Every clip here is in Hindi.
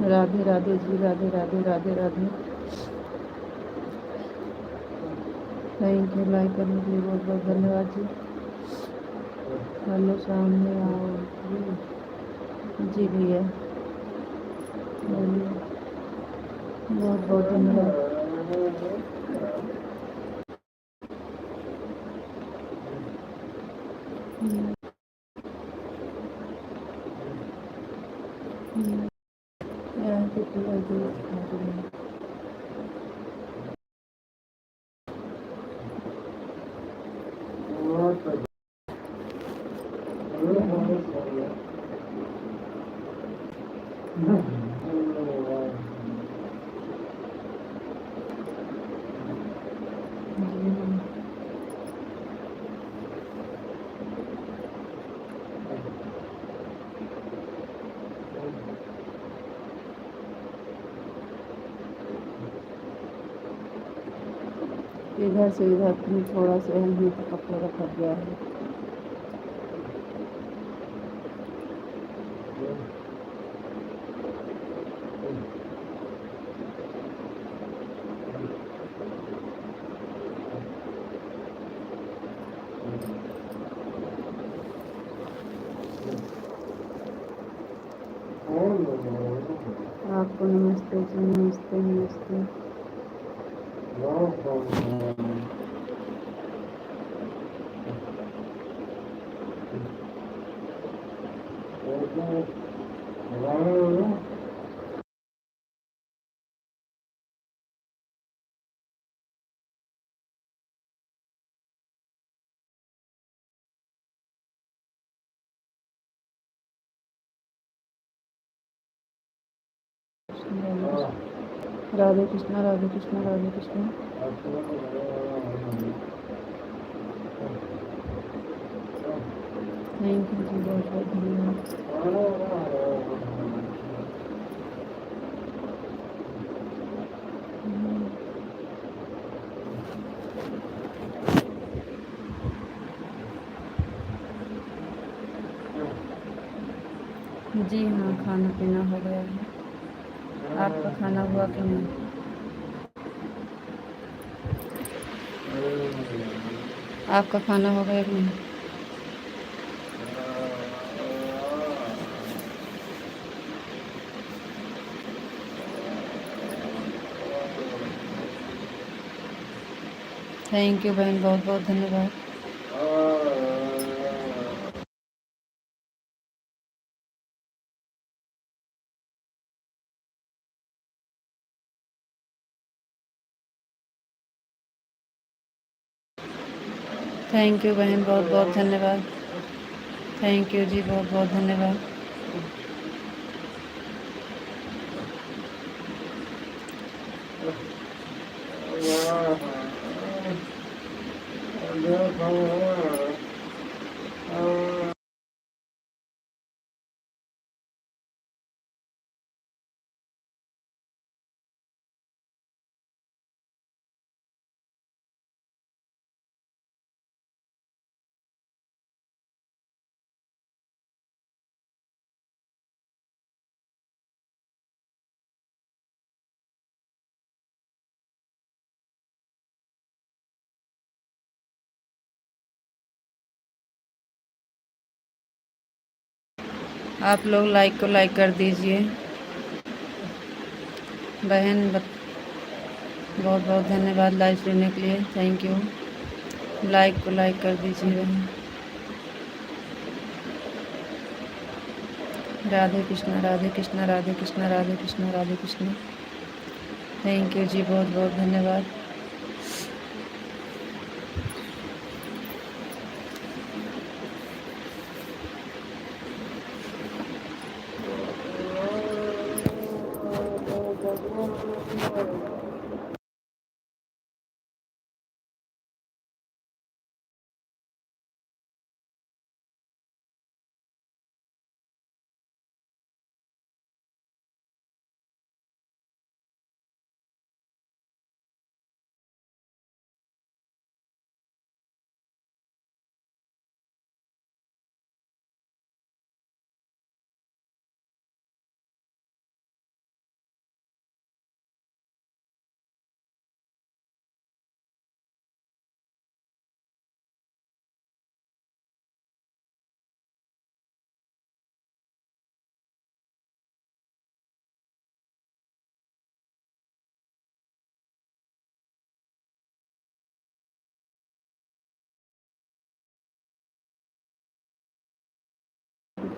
Radhe Radhe ji, Radhe Radhe Radhe Radhe. Thank you like करने के लिए बहुत बहुत धन्यवाद जी। हेलो सामने आओ जी भैया, बोलिए, बहुत बहुत धन्यवाद। इधर से इधर थोड़ा सा हिल तो कपड़ा रखा गया है। आपको नमस्ते जी, नमस्ते नमस्ते। राधे कृष्णा राधे कृष्णा राधे कृष्णा। थैंक यू जी, बहुत बहुत धन्यवाद। जी हाँ, खाना पीना हो गया है। आपका खाना हुआ कि नहीं? आपका खाना हो गया कि नहीं? थैंक यू बहन, बहुत बहुत धन्यवाद। थैंक यू बहन, बहुत बहुत धन्यवाद। थैंक यू जी, बहुत बहुत धन्यवाद। आप लोग लाइक को लाइक कर दीजिए बहन। बहुत बहुत धन्यवाद लाइव सुनने के लिए। Thank you. लाइक को लाइक कर दीजिए बहन। राधे कृष्णा राधे कृष्णा राधे कृष्णा राधे कृष्णा राधे कृष्णा। थैंक यू जी, बहुत बहुत धन्यवाद।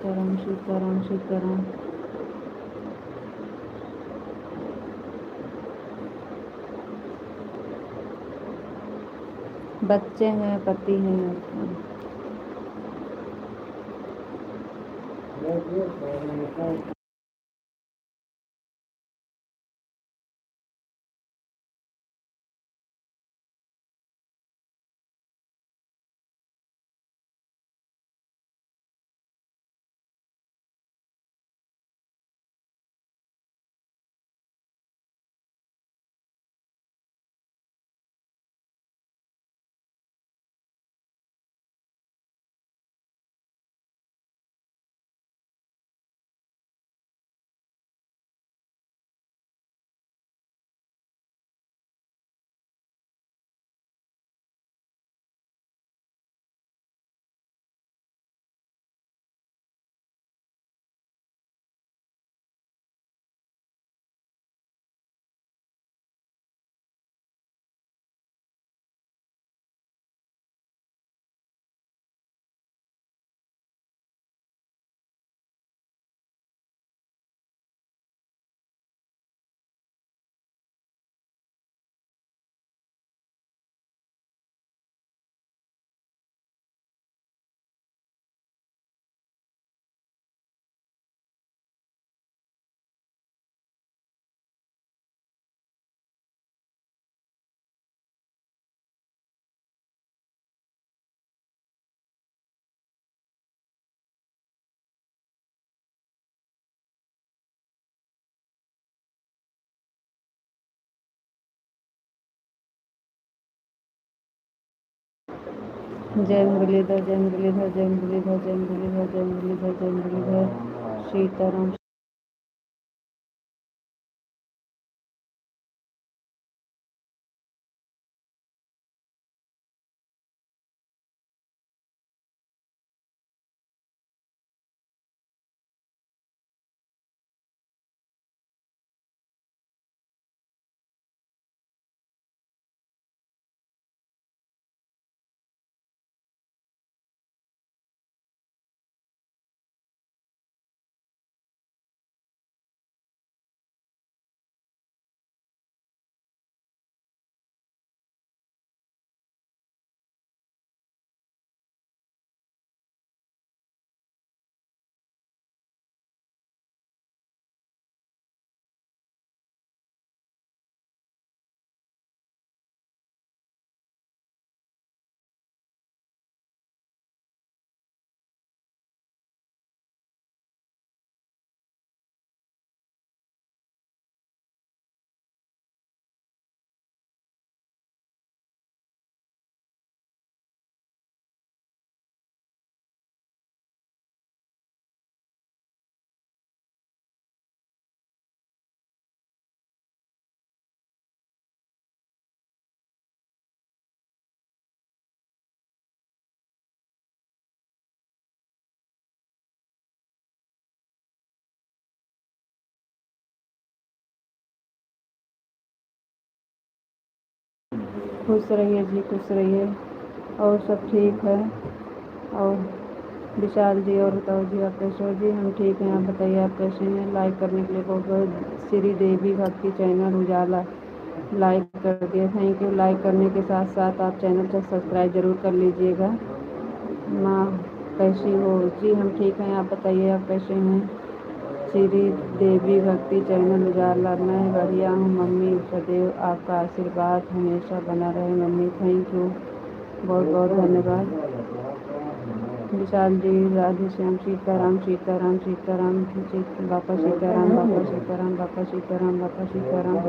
सीताराम सीताराम सीताराम। बच्चे हैं, पति हैं। जय मुरलीधर जय मुरलीधर जय मुरलीधर जय मुरलीधर जय मुरलीधर जय मुरलीधर। सीताराम। खुश रहिए जी, खुश रहिए। और सब ठीक है। और विशाल जी और बताओ जी, आप कैसे हो जी? हम ठीक हैं, आप बताइए आप कैसे हैं? लाइक करने के लिए बहुत बहुत। श्री देवी भक्ति चैनल उजाला लाइक कर दिया, थैंक यू। लाइक करने के साथ साथ आप चैनल को सब्सक्राइब ज़रूर कर लीजिएगा। माँ कैसी हो जी? हम ठीक हैं, आप बताइए आप कैसे हैं? श्री देवी भक्ति चैनल उजाला, मैं बढ़िया हूँ मम्मी, सदैव आपका आशीर्वाद हमेशा बना रहे मम्मी, थैंक यू, बहुत बहुत धन्यवाद। विशाल जी, राधे श्याम, सीताराम सीताराम सीताराम बापा सीताराम बापा सीताराम बापा सीताराम बापा सीताराम।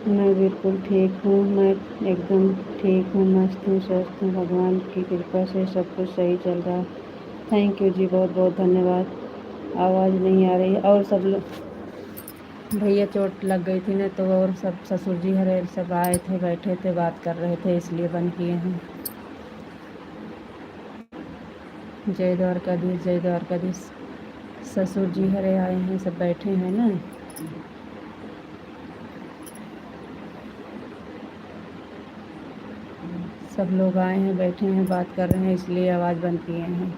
मैं बिल्कुल ठीक हूँ। मैं एकदम ठीक हूँ, मस्त हूँ, स्वस्थ हूँ। भगवान की कृपा से सब कुछ सही चल रहा है। थैंक यू जी, बहुत बहुत धन्यवाद। आवाज़ नहीं आ रही और सब लोग, भैया चोट लग गई थी ना, तो और सब ससुर जी हरे सब आए थे, बैठे थे, बात कर रहे थे, इसलिए बंद किए हैं। जय द्वारकाधीश, जय द्वारकाधीश। ससुर जी हरे आए हैं, सब बैठे हैं ना, सब लोग आए हैं, बैठे हैं, बात कर रहे हैं, इसलिए आवाज़ बंद किए हैं।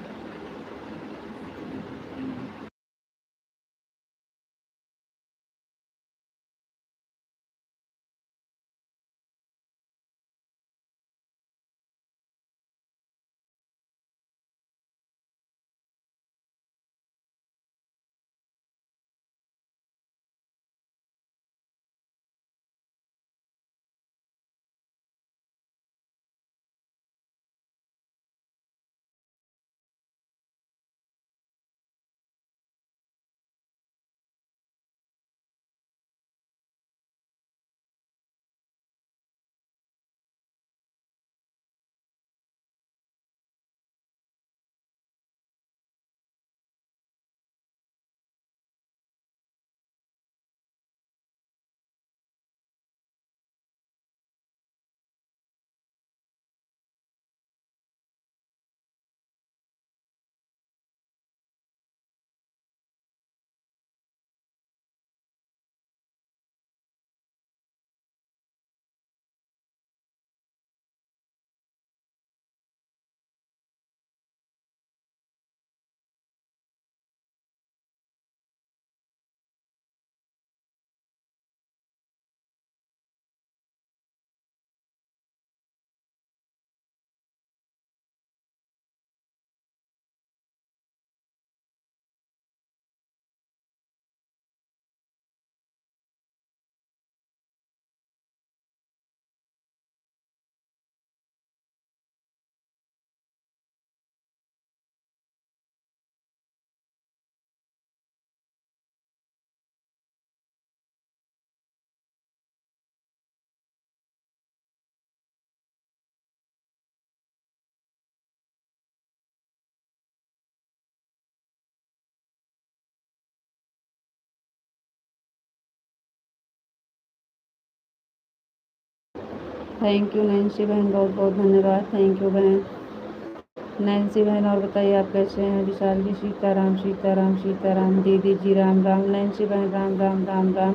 थैंक यू नैन्सी बहन, बहुत बहुत धन्यवाद। थैंक यू बहन। नैन्सी बहन और बताइए आप कैसे हैं? विशाल जी, सीताराम सीताराम सीताराम। दीदी जी राम राम। नैन्सी बहन राम राम राम राम।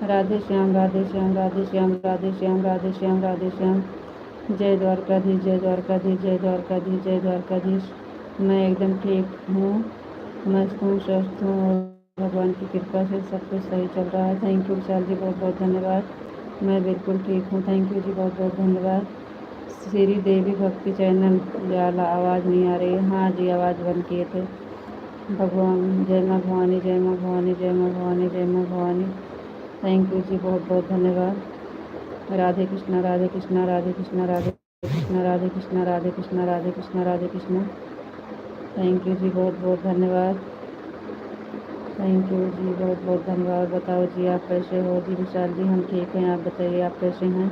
राधे श्याम राधे श्याम राधे श्याम राधे श्याम राधे श्याम राधे श्याम। जय द्वारकाधीश, जय द्वारकाधीश, जय द्वारकाधीश, जय द्वारकाधीश। मैं एकदम ठीक हूँ, मस्त हूँ, स्वस्थ हूँ और भगवान की कृपा से सब कुछ सही चल रहा है। थैंक यू विशाल जी, बहुत बहुत धन्यवाद। मैं बिल्कुल ठीक हूँ, थैंक यू जी, बहुत बहुत धन्यवाद। श्री देवी भक्ति चैनल जाला, आवाज़ नहीं आ रही है। हाँ जी, आवाज़ बंद किए थे। भगवान, जय माँ भवानी, जय माँ भवानी, जय माँ भवानी, जय माँ भवानी। थैंक यू जी, बहुत बहुत धन्यवाद। राधे कृष्णा, राधे कृष्णा, राधे कृष्णा, राधे कृष्णा, राधे कृष्णा, राधे कृष्णा, राधे कृष्णा, राधे कृष्णा। थैंक यू जी, बहुत बहुत धन्यवाद। थैंक यू जी, बहुत बहुत धन्यवाद। बताओ जी, आप कैसे हो जी? विशाल जी, हम ठीक हैं, आप बताइए आप कैसे हैं?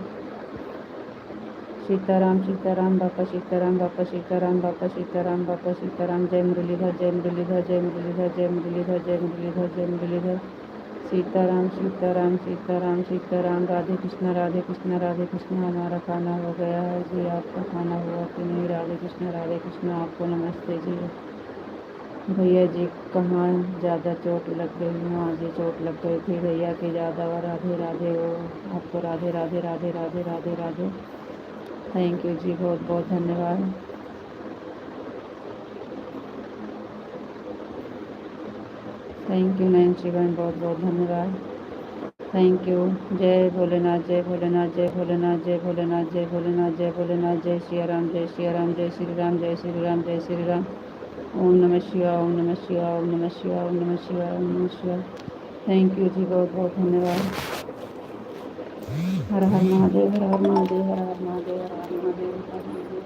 सीताराम सीताराम, बापा सीताराम, बापा सीताराम, बापा सीताराम, बापा सीताराम। जय मुरलीधर, जय मुरलीधर, जय मुरलीधर, जय मुरलीधर, जय मुरलीधर, जय मुरलीधर। सीताराम सीताराम सीताराम सीताराम। राधे कृष्णा, राधे कृष्णा, राधे कृष्णा। हमारा खाना हो गया है जी, आपका खाना हुआ कि नहीं? राधे कृष्णा, राधे कृष्णा। आपको नमस्ते जी। भैया जी कहाँ ज़्यादा चोट लग गई? हाँ जी, चोट लग गई थी भैया की ज़्यादा। और राधे राधे हो आपको, राधे राधे राधे राधे राधे राधे। थैंक यू जी, बहुत बहुत धन्यवाद। थैंक यू नैन्सी बहन, बहुत बहुत धन्यवाद। Thank you. जय भोलेनाथ, जय भोलेनाथ, जय भोलेनाथ, जय भोलेनाथ, जय भोलेनाथ, जय भोलेनाथ। जय सिया राम, जय सिया राम, जय श्री राम, जय श्री राम, जय श्री राम। ओम नमः शिवाय, ओम नमः शिवाय, ओम नमः शिवाय, ओम नमः शिवाय, ओम नमः शिवाय। थैंक यू जी, बहुत बहुत धन्यवाद। हर हर महादेव, हर हर महादेव, हर हर महादेव, हर हर महादेव, हर हर महादेव।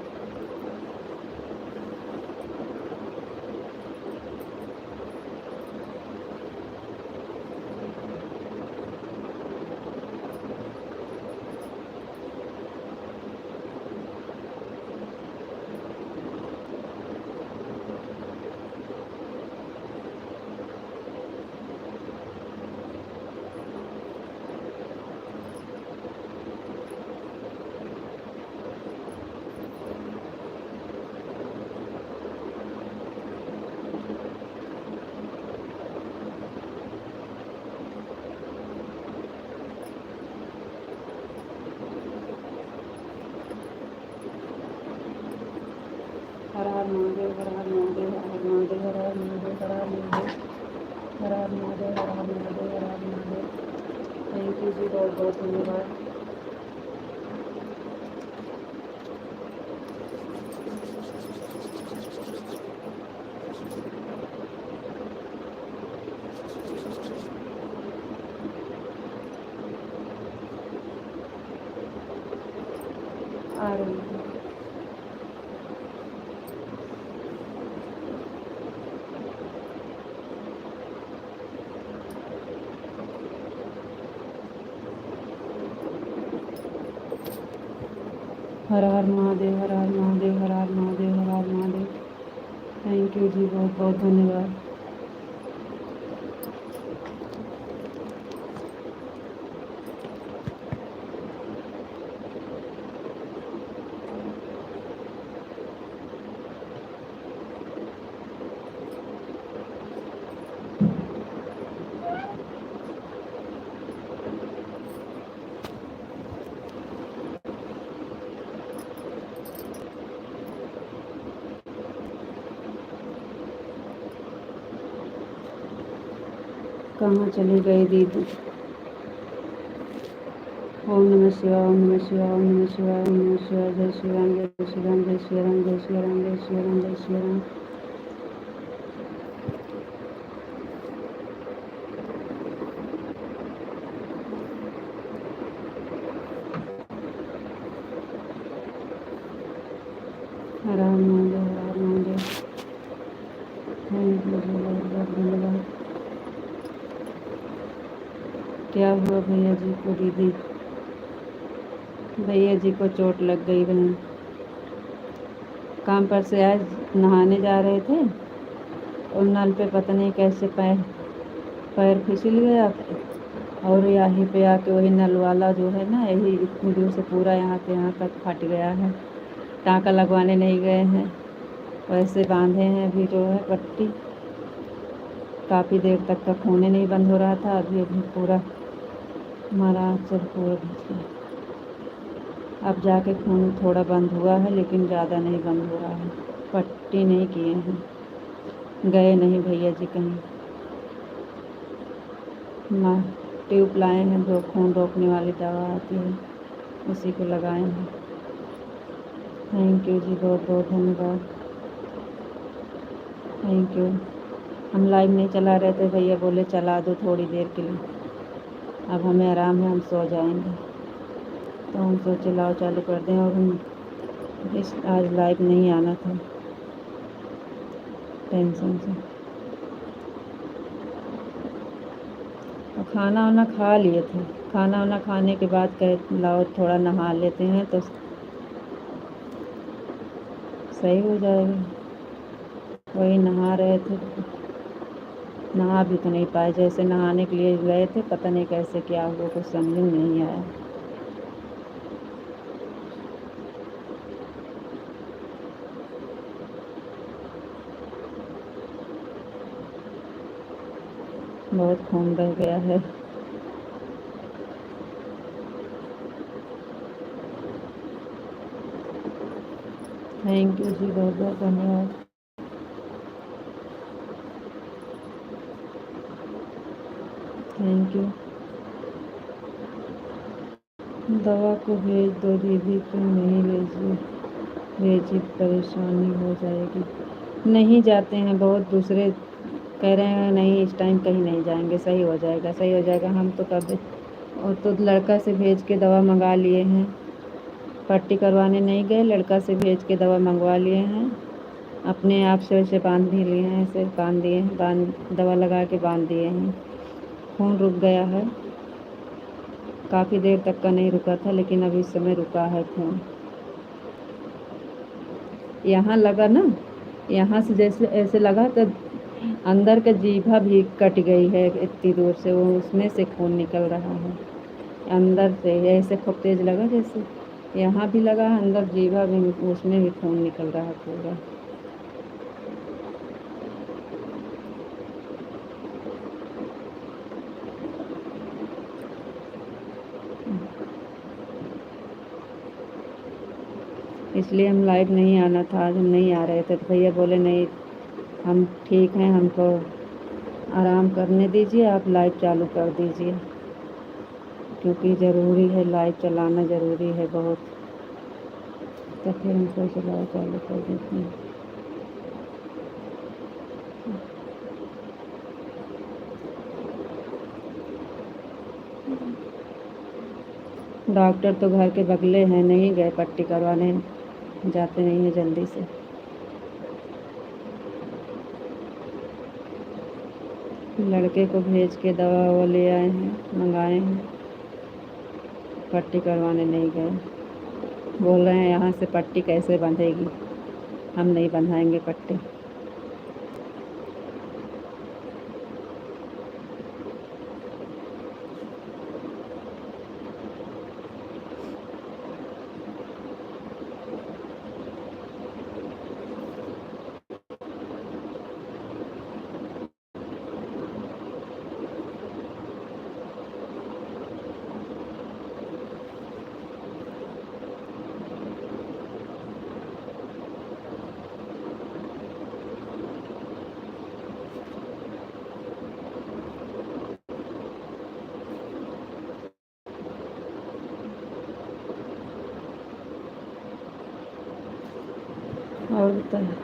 हर महादेव, हर हर महादेव, हर हर महादेव। थैंक यू जी, बहुत बहुत धन्यवाद। आ रही है। हर हर महादेव, हर हर महादेव, हर हर महादेव, हर हर महादेव। थैंक यू जी, बहुत बहुत धन्यवाद। कहाँ चली गई दीदी? ओम नमः शिवाय, ओम नमः शिवाय, ओम नमः शिवाय, ओम नमः शिवाय। जय श्री राम, जय श्री राम, जय श्री राम, जय श्री राम, जय श्री राम, जय श्री राम। हर हर महादेव, हर हर महादेव। थैंक यू जी, बहुत बहुत धन्यवाद। क्या हुआ भैया जी को दीदी? भैया जी को चोट लग गई बहन। काम पर से आज नहाने जा रहे थे और नल पे पता नहीं कैसे पैर पैर फिसल गया और यहीं पे आके वही नल वाला जो है ना, यही इतनी दूर से पूरा यहाँ से यहाँ तक फट गया है। टाँका लगवाने नहीं गए हैं, वैसे बांधे हैं अभी जो है पट्टी। काफ़ी देर तक का खून नहीं बंद हो रहा था, अभी अभी पूरा हमारा आँचल पूरा घिस गया। अब जाके खून थोड़ा बंद हुआ है, लेकिन ज़्यादा नहीं बंद हो रहा है। पट्टी नहीं किए हैं, गए नहीं भैया जी कहीं ना। ट्यूब लाए हैं, जो खून रोकने वाली दवा आती है उसी को लगाए हैं। थैंक यू जी, बहुत बहुत धन्यवाद। Thank you. हम लाइव नहीं चला रहे थे, भैया बोले चला दो थोड़ी देर के लिए, अब हमें आराम है, हम सो जाएंगे, तो हम सोचे लाओ चालू कर दें। और हम आज लाइव नहीं आना था टेंशन से। और खाना वाना खा लिए थे, खाना वाना खाने के बाद कहे लाओ थोड़ा नहा लेते हैं तो सही हो जाएगा। वही नहा रहे थे, नहा भी तो नहीं पाए। जैसे नहाने के लिए गए थे, पता नहीं कैसे क्या हुआ, कुछ समझ में नहीं आया। बहुत खून बह गया है। थैंक यू जी, बहुत बहुत धन्यवाद। Thank you. दवा को भेज दो दीदी, क्यों नहीं भेजी परेशानी हो जाएगी। नहीं जाते हैं, बहुत दूसरे कह रहे हैं नहीं इस टाइम कहीं नहीं जाएंगे, सही हो जाएगा, सही हो जाएगा। हम तो कभी, और तो लड़का से भेज के दवा मंगा लिए हैं, पट्टी करवाने नहीं गए, लड़का से भेज के दवा मंगवा लिए हैं। अपने आप से वैसे बांध भी लिए हैं, ऐसे बांध दिए हैं, दवा लगा के बांध दिए हैं। खून रुक गया है, काफ़ी देर तक का नहीं रुका था, लेकिन अभी इस समय रुका है खून। यहाँ लगा ना, यहाँ से जैसे ऐसे लगा तो अंदर का जीभा भी कट गई है इतनी दूर से, वो उसमें से खून निकल रहा है अंदर से। ऐसे खूब तेज लगा, जैसे यहाँ भी लगा, अंदर जीभा भी, उसमें भी खून निकल रहा है पूरा। इसलिए हम लाइव नहीं आना था आज, हम नहीं आ रहे थे, तो भैया बोले नहीं हम ठीक हैं, हमको आराम करने दीजिए, आप लाइट चालू कर दीजिए, क्योंकि ज़रूरी है, लाइट चलाना ज़रूरी है बहुत। तो फिर हम फिर से लाइट चालू कर देते हैं। डॉक्टर तो घर के बगले हैं, नहीं गए पट्टी करवाने, जाते नहीं हैं जल्दी से। लड़के को भेज के दवा वो ले आए हैं, मंगाए हैं, पट्टी करवाने नहीं गए। बोल रहे हैं यहाँ से पट्टी कैसे बंधेगी, हम नहीं बंधाएंगे पट्टी। और बताइए,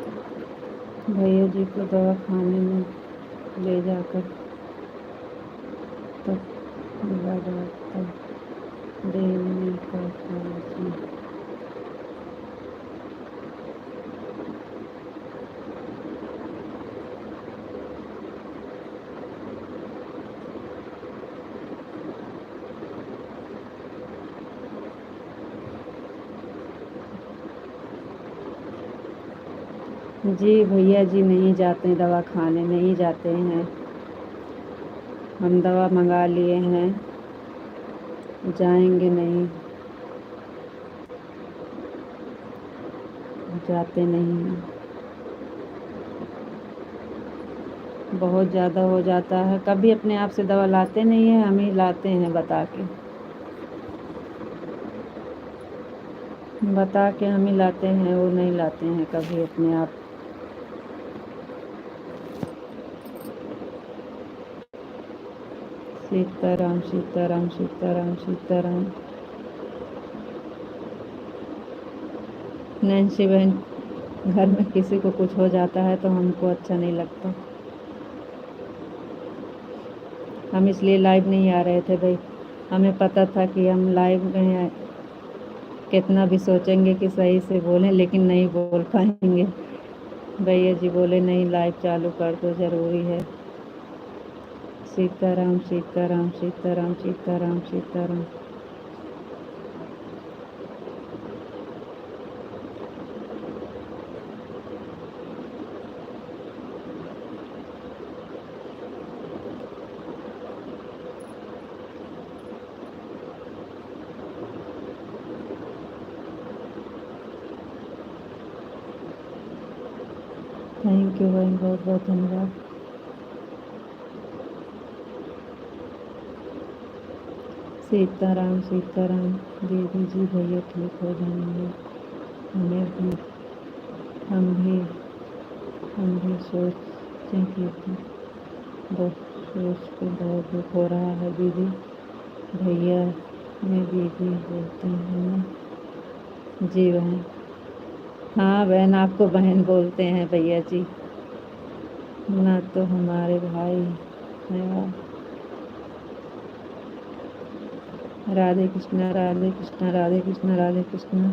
भैया जी को दवा खाने में ले जाकर तब लगा तब देने का था। जी भैया जी नहीं जाते हैं, दवा खाने नहीं जाते हैं। हम दवा मंगा लिए हैं, जाएंगे नहीं, जाते नहीं हैं। बहुत ज़्यादा हो जाता है, कभी अपने आप से दवा लाते नहीं हैं, हम ही लाते हैं बता के हम ही लाते हैं, वो नहीं लाते हैं कभी अपने आप। सीताराम सीताराम सीताराम सीताराम। नैन्सी बहन, घर में किसी को कुछ हो जाता है तो हमको अच्छा नहीं लगता। हम इसलिए लाइव नहीं आ रहे थे भाई, हमें पता था कि हम लाइव में कितना भी सोचेंगे कि सही से बोलें, लेकिन नहीं बोल पाएंगे। भैया जी बोले नहीं, लाइव चालू कर दो, ज़रूरी है। सीताराम सीताराम सीताराम सीताराम सीताराम। थैंक यू बहन, बहुत बहुत धन्यवाद। सीताराम सीताराम। दीदी जी भैया ठीक हो जाएंगे, हमें भी हम भी हम भी सोचते कि सोच के बहुत दुख हो रहा है दीदी। भैया में दीदी बोलते हैं ना। जी बहन, हाँ बहन, आपको बहन बोलते हैं भैया जी, ना तो हमारे भाई हैं। राधे कृष्णा राधे कृष्णा राधे कृष्णा राधे कृष्णा।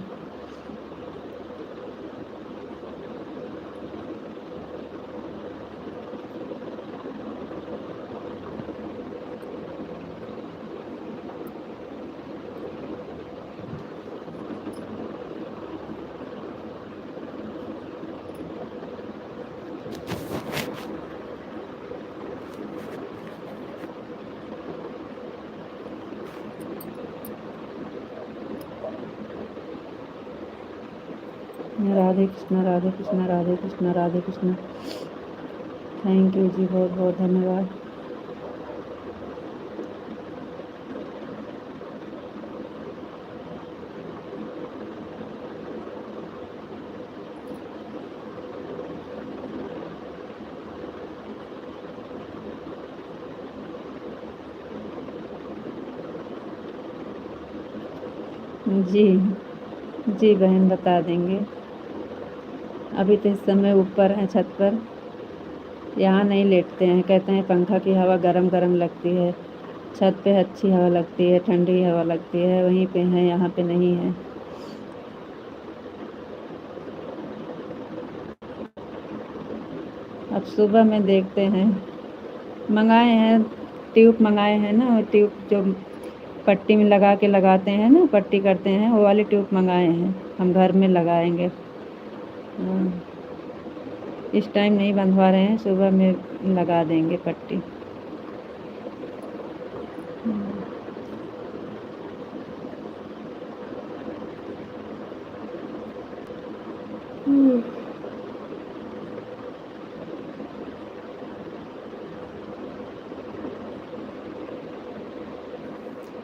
राधे कृष्णा राधे कृष्णा राधे कृष्णा राधे कृष्णा। थैंक यू जी, बहुत बहुत धन्यवाद। जी, जी बहन बता देंगे। अभी तो इस समय ऊपर हैं छत पर, यहाँ नहीं लेटते हैं, कहते हैं पंखा की हवा गरम-गरम लगती है। छत पे अच्छी हवा लगती है, ठंडी हवा लगती है, वहीं पे हैं, यहाँ पे नहीं है। अब सुबह में देखते हैं, मंगाए हैं, ट्यूब मंगाए हैं ना, ट्यूब जो पट्टी में लगा के लगाते हैं ना, पट्टी करते हैं, वो वाली ट्यूब मंगाए हैं, हम घर में लगाएंगे। हाँ, इस टाइम नहीं बंधवा रहे हैं, सुबह में लगा देंगे पट्टी।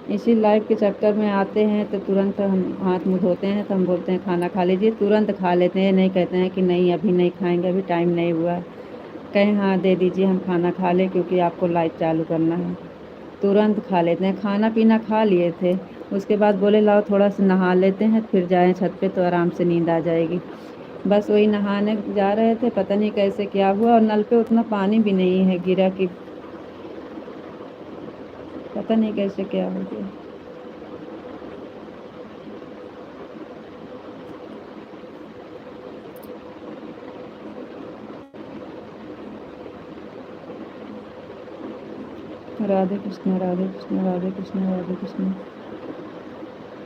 इसी लाइफ के चक्कर में आते हैं तो तुरंत हम हाथ मुँह धोते हैं, तो हम बोलते हैं खाना खा लीजिए, तुरंत खा लेते हैं, नहीं कहते हैं कि नहीं अभी नहीं खाएंगे, अभी टाइम नहीं हुआ है। कहें हाँ दे दीजिए हम खाना खा लें क्योंकि आपको लाइट चालू करना है, तुरंत खा लेते हैं। खाना पीना खा लिए थे, उसके बाद बोले लाओ थोड़ा सा नहा लेते हैं फिर जाएं छत पे तो आराम से नींद आ जाएगी। बस वही नहाने जा रहे थे, पता नहीं कैसे क्या हुआ, और नल पे उतना पानी भी नहीं है गिरा कि पता नहीं कैसे क्या हो गया। राधे कृष्ण राधे कृष्ण राधे कृष्ण राधे कृष्ण।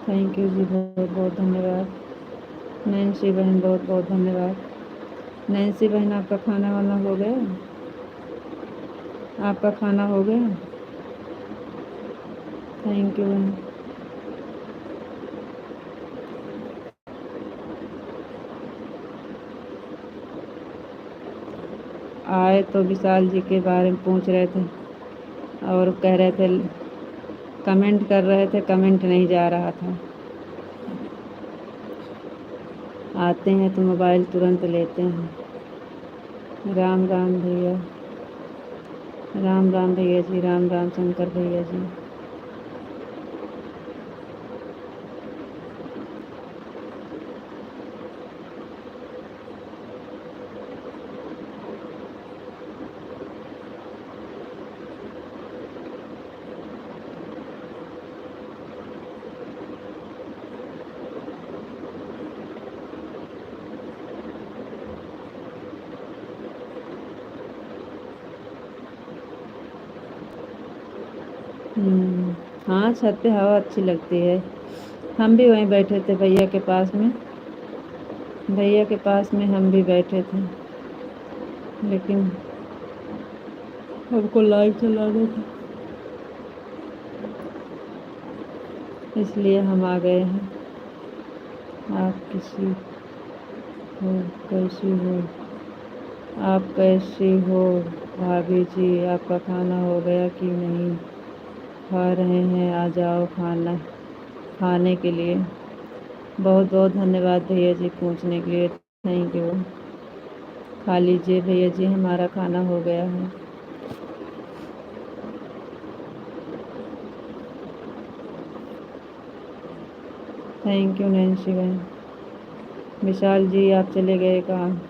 थैंक यू जी, बहुत बहुत धन्यवाद। नैन्सी बहन बहुत बहुत धन्यवाद। नैन्सी बहन आपका खाना वाना हो गया? आपका खाना हो गया? थैंक यू बहन। आए तो विशाल जी के बारे में पूछ रहे थे और कह रहे थे, कमेंट कर रहे थे, कमेंट नहीं जा रहा था। आते हैं तो मोबाइल तुरंत लेते हैं। राम राम भैया, राम राम भैया जी, राम राम शंकर भैया जी। हाँ छत पे हवा अच्छी लगती है। हम भी वहीं बैठे थे भैया के पास में, भैया के पास में हम भी बैठे थे, लेकिन हमको लाइट चलाना था इसलिए हम आ गए हैं। आप किसी हो, कैसी हो, आप कैसी हो भाभी जी, आपका खाना हो गया कि नहीं? खा रहे हैं, आ जाओ खाना खाने के लिए। बहुत बहुत धन्यवाद भैया जी पूछने के लिए, थैंक यू। खा लीजिए भैया जी, हमारा खाना हो गया है। थैंक यू नैन्सी बहन। विशाल जी आप चले गए कहाँ?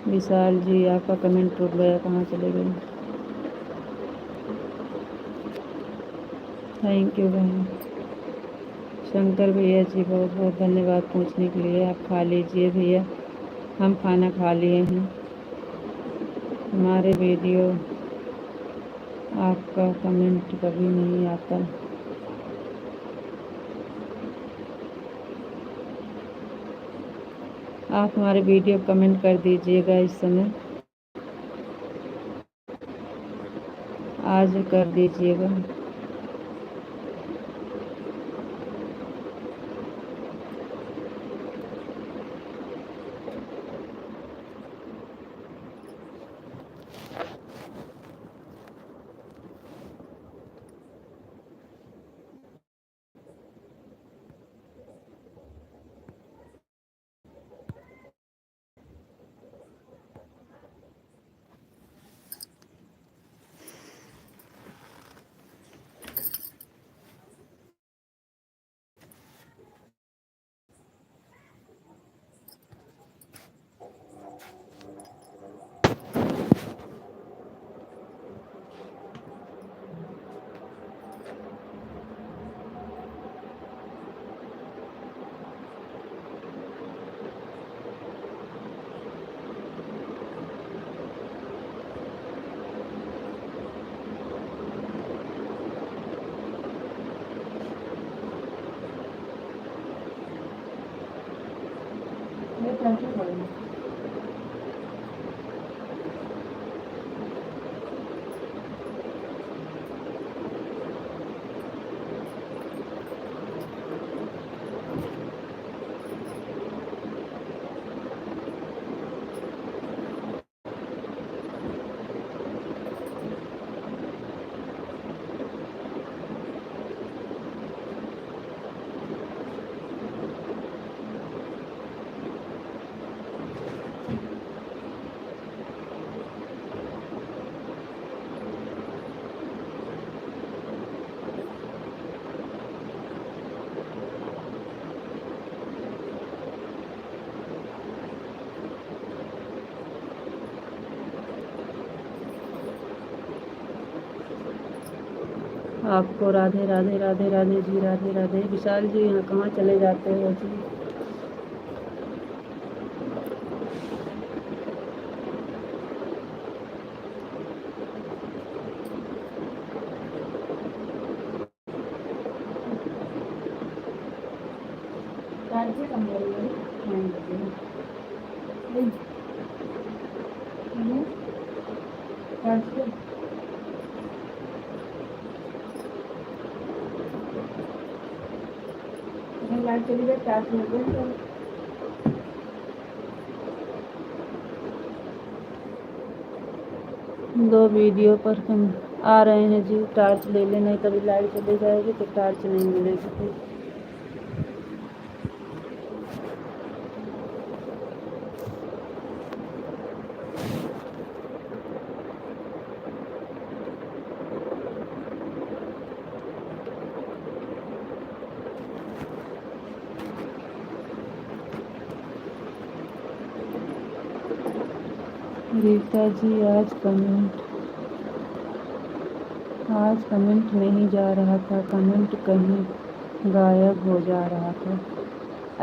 विशाल जी आपका कमेंट टूट गया, कहाँ चले गए? थैंक यू बहन। शंकर भैया जी बहुत बहुत धन्यवाद पूछने के लिए। आप खा लीजिए भैया, हम खाना खा लिए हैं। हमारे वीडियो आपका कमेंट कभी नहीं आता। आप हमारे वीडियो कमेंट कर दीजिएगा इस समय, आज कर दीजिएगा। आपको राधे राधे राधे राधे जी, राधे राधे। विशाल जी यहाँ कहाँ चले जाते हो जी? लाइट चली गई, चार्ज हो गई। दो वीडियो पर हम आ रहे हैं जी, टार्च ले ले, नहीं कभी लाइट चली जाएगी तो टार्च नहीं मिलेगी फिर। रीता जी आज कमेंट नहीं जा रहा था, कमेंट कहीं गायब हो जा रहा था।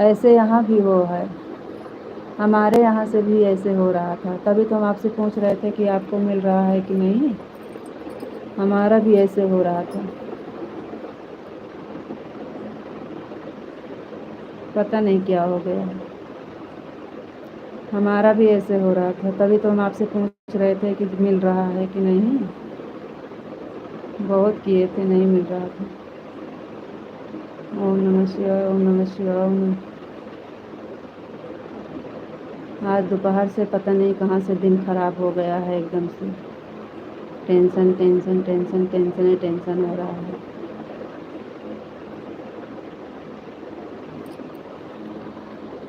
ऐसे यहाँ भी वो है, हमारे यहाँ से भी ऐसे हो रहा था, तभी तो हम आपसे पूछ रहे थे कि आपको मिल रहा है कि नहीं। हमारा भी ऐसे हो रहा था, पता नहीं क्या हो गया। हमारा भी ऐसे हो रहा था, तभी तो हम आपसे पूछ रहे थे कि मिल रहा है कि नहीं। बहुत किए थे, नहीं मिल रहा था। ओम नमः शिवाय, ओम नमः शिवाय, ओम नमः। आज दोपहर से पता नहीं कहाँ से दिन खराब हो गया है एकदम से। टेंशन टेंशन टेंशन टेंशन ही टेंशन हो रहा है।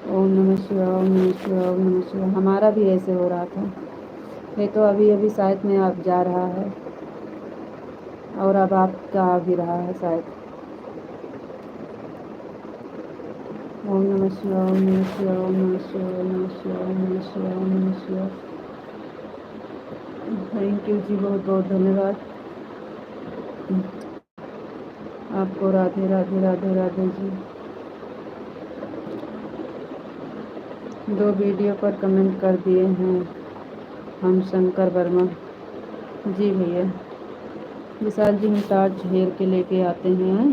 ओम नमः शिवाय, ओम नमः शिवाय, ओम नमः शिवाय। हमारा भी ऐसे हो रहा था, ये तो अभी अभी शायद में आप जा रहा है और अब आपका आ भी रहा है शायद। ओम नमः शिवाय, ओम नमः शिवाय, ओम नमः शिवाय, ओम नमः शिवाय, ओम नमः शिवाय, ओम नमः शिवाय। थैंक यू जी, बहुत बहुत धन्यवाद आपको। राधे राधे राधे राधे जी। दो वीडियो पर कमेंट कर दिए हैं हम शंकर वर्मा जी। भैया विशाल जी, हम टार्च हेर के लेके आते हैं,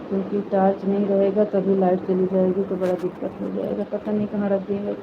क्योंकि टार्च नहीं रहेगा तभी लाइट चली जाएगी तो बड़ा दिक्कत हो जाएगा। पता नहीं कहाँ रख दिएगा।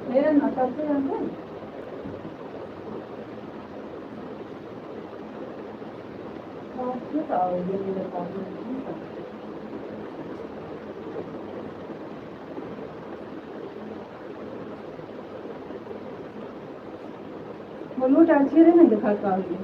मेरा नाटक से जानते हैं मेरे पास बोलो टाइम नहीं दिखा पाओगे।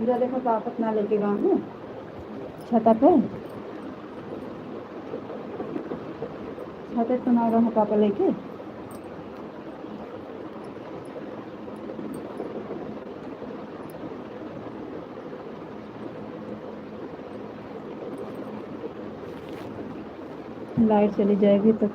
इधर देखो पापा अपना लेके गाँव में छत पे बना रहा हूँ पापा लेके। लाइट चली जाएगी तो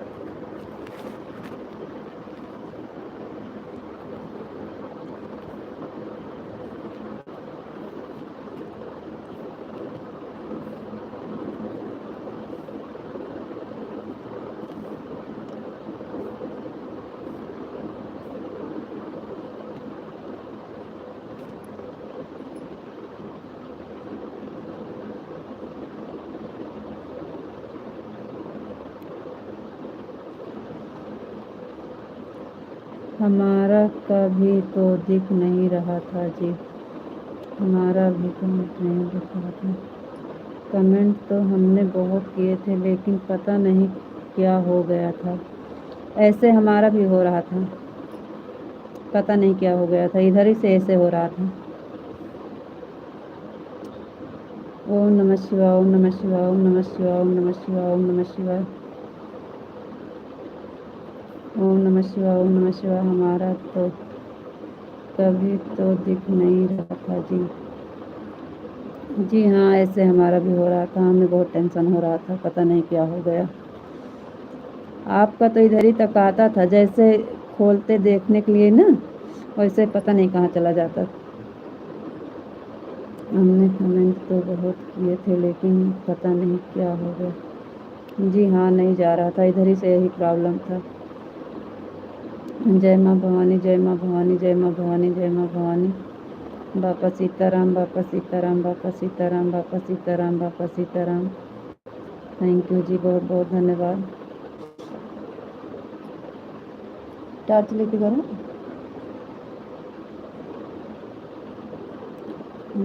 हमारा कभी तो दिख नहीं रहा था जी, हमारा भी कमेंट नहीं दिख रहा था। कमेंट तो हमने बहुत किए थे लेकिन पता नहीं क्या हो गया था। ऐसे हमारा भी हो रहा था, पता नहीं क्या हो गया था, इधर ही से ऐसे हो रहा था। ओम नमः शिवाय, ओम नमः शिवाय, ओम नमः शिवाय, ओम नमः शिवाय, ओम नमः शिवाय, ओम नमः शिवाय, ओम नमः शिवाय। हमारा तो कभी तो दिख नहीं रहा था जी। जी हाँ, ऐसे हमारा भी हो रहा था, हमें बहुत टेंशन हो रहा था, पता नहीं क्या हो गया। आपका तो इधर ही तक आता था, जैसे खोलते देखने के लिए ना, वैसे पता नहीं कहाँ चला जाता। हमने कमेंट तो बहुत किए थे लेकिन पता नहीं क्या हो गया। जी हाँ, नहीं जा रहा था, इधर ही से यही प्रॉब्लम था। जय माँ भवानी, जय माँ भवानी, जय माँ भवानी, जय माँ भवानी। बापा सीताराम, बापा सीताराम, बापा सीताराम, बापा सीताराम, बापा सीताराम। थैंक यू जी, बहुत बहुत धन्यवाद। टॉर्च लेके करो।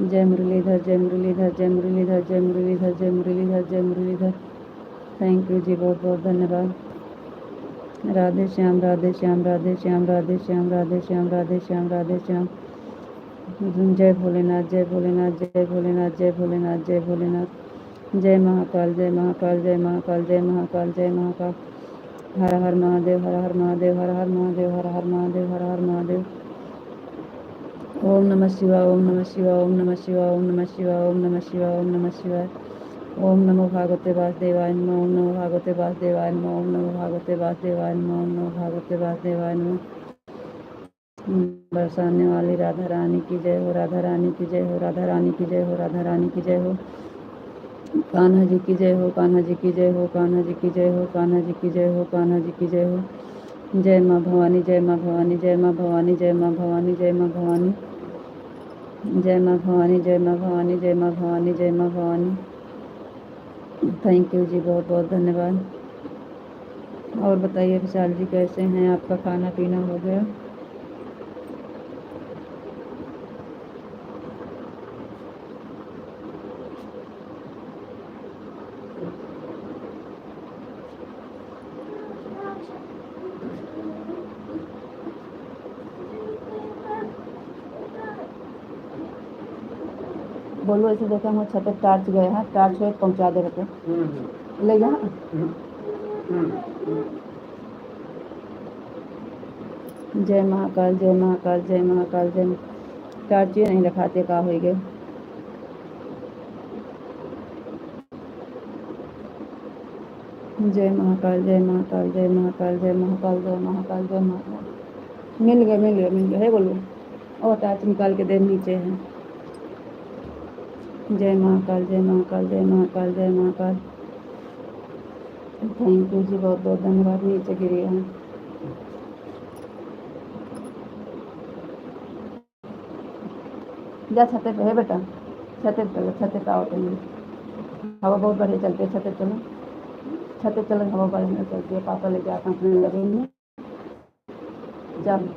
जय मुरलीधर, जय मुरलीधर, जय मुरलीधर, जय मुरलीधर, जय मुरलीधर, जय मुरलीधर। थैंक यू जी, बहुत बहुत धन्यवाद। राधे श्याम, राधे श्याम, राधे श्याम, राधे श्याम, राधे श्याम, राधे श्याम, राधे श्याम। जय भोलेनाथ, जय भोलेनाथ, जय भोलेनाथ, जय भोलेनाथ, जय भोलेनाथ। जय महाकाल, जय महाकाल, जय महाकाल, जय महाकाल, जय महाकाल। हर हर महादेव, हर हर महादेव, हर हर महादेव, हर हर महादेव, हर हर महादेव। ओम नमः शिवाय, ओम नमः शिवाय, ओम नमः शिवाय, ओम नमः शिवाय, ओम नमः शिवाय, ओम नमः शिवाय। ओम नमो भागवते वासुदेवाय नमः, ओम नमो भागवते वासुदेवाय नमः, ओम नमो भागवते वासुदेवाय नमः, ओम नमो भागवते वासुदेवाय नमः। बरसाने वाली राधा रानी की जय हो, राधा रानी की जय हो, राधा रानी की जय हो, राधा रानी की जय हो। कान्हा जी की जय हो, कान्हा जी की जय हो, कान्हा जी की जय हो, कान्हा जी की जय हो, कान्हा जी की जय हो। जय माँ भवानी, जय माँ भवानी, जय माँ भवानी, जय माँ भवानी, जय माँ भवानी, जय माँ भवानी, जय माँ भवानी, जय माँ भवानी, जय माँ भवानी। थैंक यू जी, बहुत बहुत धन्यवाद। और बताइए विशाल जी कैसे हैं, आपका खाना पीना हो गया? बोलो ऐसे देखा हम छत पे टॉर्च गए हैं, टॉर्च पे पहुँचा दे रहे थे। ले जा। जय महाकाल, जय महाकाल, जय महाकाल, जय चार्जिए नहीं रखाते का हो गए। जय महाकाल, जय महाकाल, जय महाकाल, जय महाकाल, जय महाकाल, जय महाकाल। मिल गए मिल गए मिल गए है बोलो। और टैच निकाल के दे नीचे है। जय महाकाल, जय महाकाल, जय महाकाल, जय महाकाल। थैंक यू जी, बहुत बहुत धन्यवाद। नीचे गिरी है। जा छत पे है बेटा, छत पे चलो, छत पे आओ तुम। हवा बहुत बढ़िया चलती है, छत पे चलो, छत पे चलो, हवा बढ़िया चलती है। पापा लेके आते हैं अपने लगेंगे। चल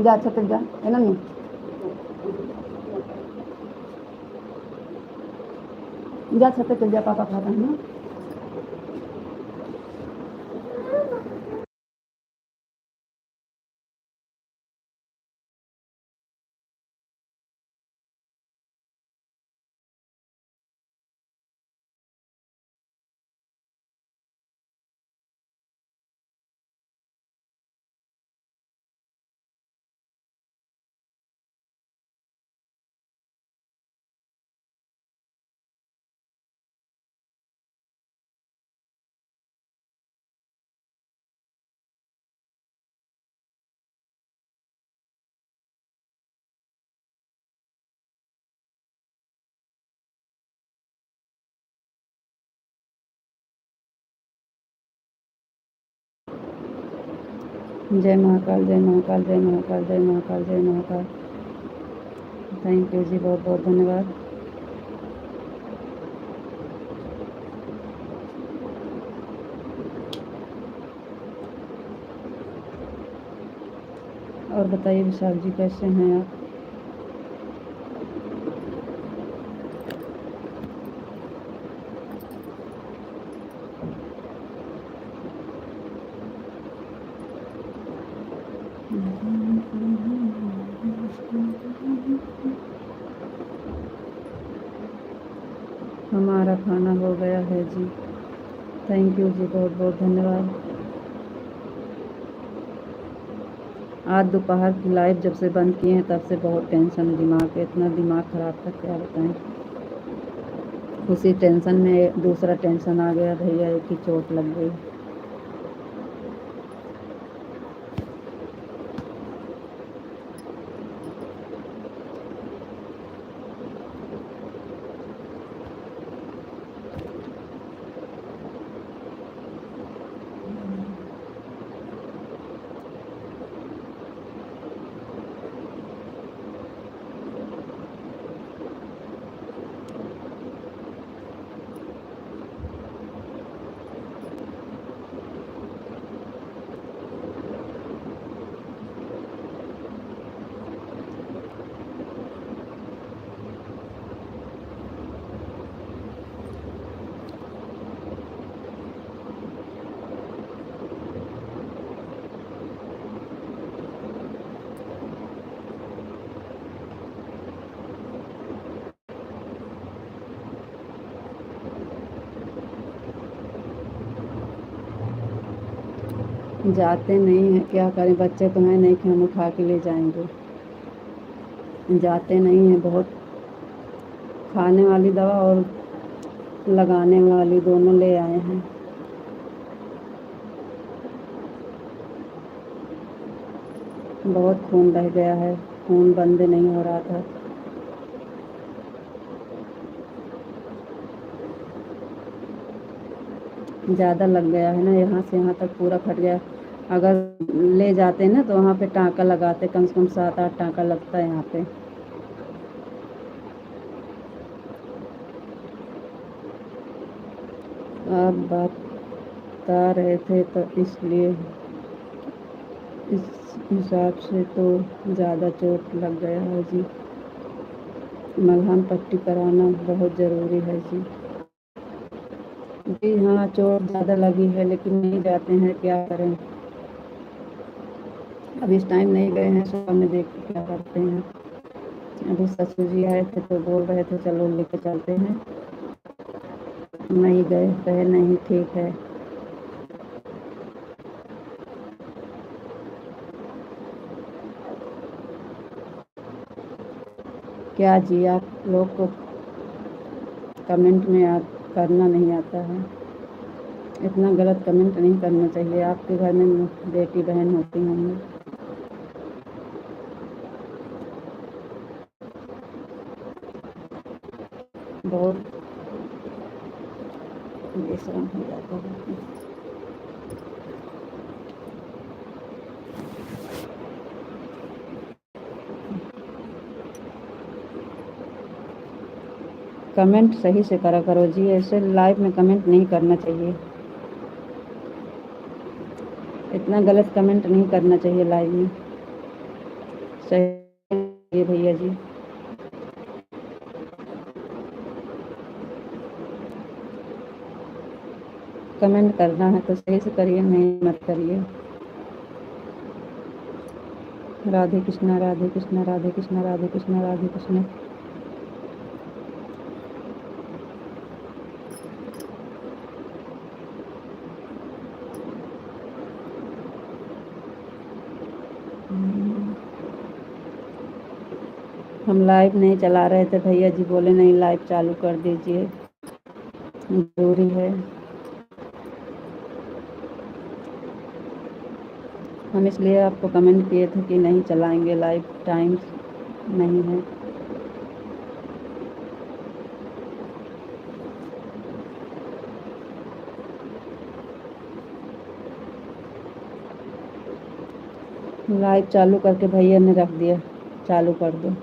जा छत पे जा, है ना नहीं जा छत पे चल जा, पापा खा रहे हैं ना। जय महाकाल, जय महाकाल, जय महाकाल, जय महाकाल, जय महाकाल। थैंक यू जी, बहुत बहुत धन्यवाद। और बताइए विशाल जी, कैसे हैं आप? हमारा खाना हो गया है जी। थैंक यू जी, बहुत बहुत धन्यवाद। आज दोपहर की लाइव जब से बंद किए हैं तब से बहुत टेंशन, दिमाग पे इतना दिमाग ख़राब था क्या बताएं। उसी टेंशन में दूसरा टेंशन आ गया, भैया एक ही चोट लग गई। जाते नहीं हैं, क्या करें, बच्चे तो हैं नहीं कि हम उठा के ले जाएंगे। जाते नहीं हैं। बहुत खाने वाली दवा और लगाने वाली दोनों ले आए हैं। बहुत खून रह गया है, खून बंद नहीं हो रहा था। ज़्यादा लग गया है ना, यहाँ से यहाँ तक पूरा फट गया। अगर ले जाते ना तो वहाँ पे टाँका लगाते, कम से कम 7-8 टाँका लगता है यहाँ पे। आप बता रहे थे तो इसलिए इस हिसाब से तो ज़्यादा चोट लग गया है जी। मलहम पट्टी कराना बहुत ज़रूरी है जी। जी हाँ, चोट ज़्यादा लगी है लेकिन नहीं जाते हैं, क्या करें। अब इस टाइम नहीं गए हैं, सुबह में देख क्या करते हैं। अभी ससुर जी आए थे तो बोल रहे थे चलो लेके चलते हैं, नहीं गए, कहे नहीं ठीक है। क्या जी आप लोग को कमेंट में करना नहीं आता है, इतना गलत कमेंट नहीं करना चाहिए। आपके घर में बेटी बहन होती होंगी। बहुत बेशरम हो जाता है। कमेंट सही से करा करो जी, ऐसे लाइव में कमेंट नहीं करना चाहिए, इतना गलत कमेंट नहीं करना चाहिए लाइव में। सही भैया जी, कमेंट करना है तो सही से करिए, नहीं मत करिए। राधे कृष्णा राधे कृष्णा राधे कृष्णा राधे कृष्णा राधे कृष्णा। हम लाइव नहीं चला रहे थे, भैया जी बोले नहीं लाइव चालू कर दीजिए, जरूरी है। हम इसलिए आपको कमेंट किए थे कि नहीं चलाएंगे लाइव, टाइम नहीं है। लाइव चालू करके भैया ने रख दिया, चालू कर दो।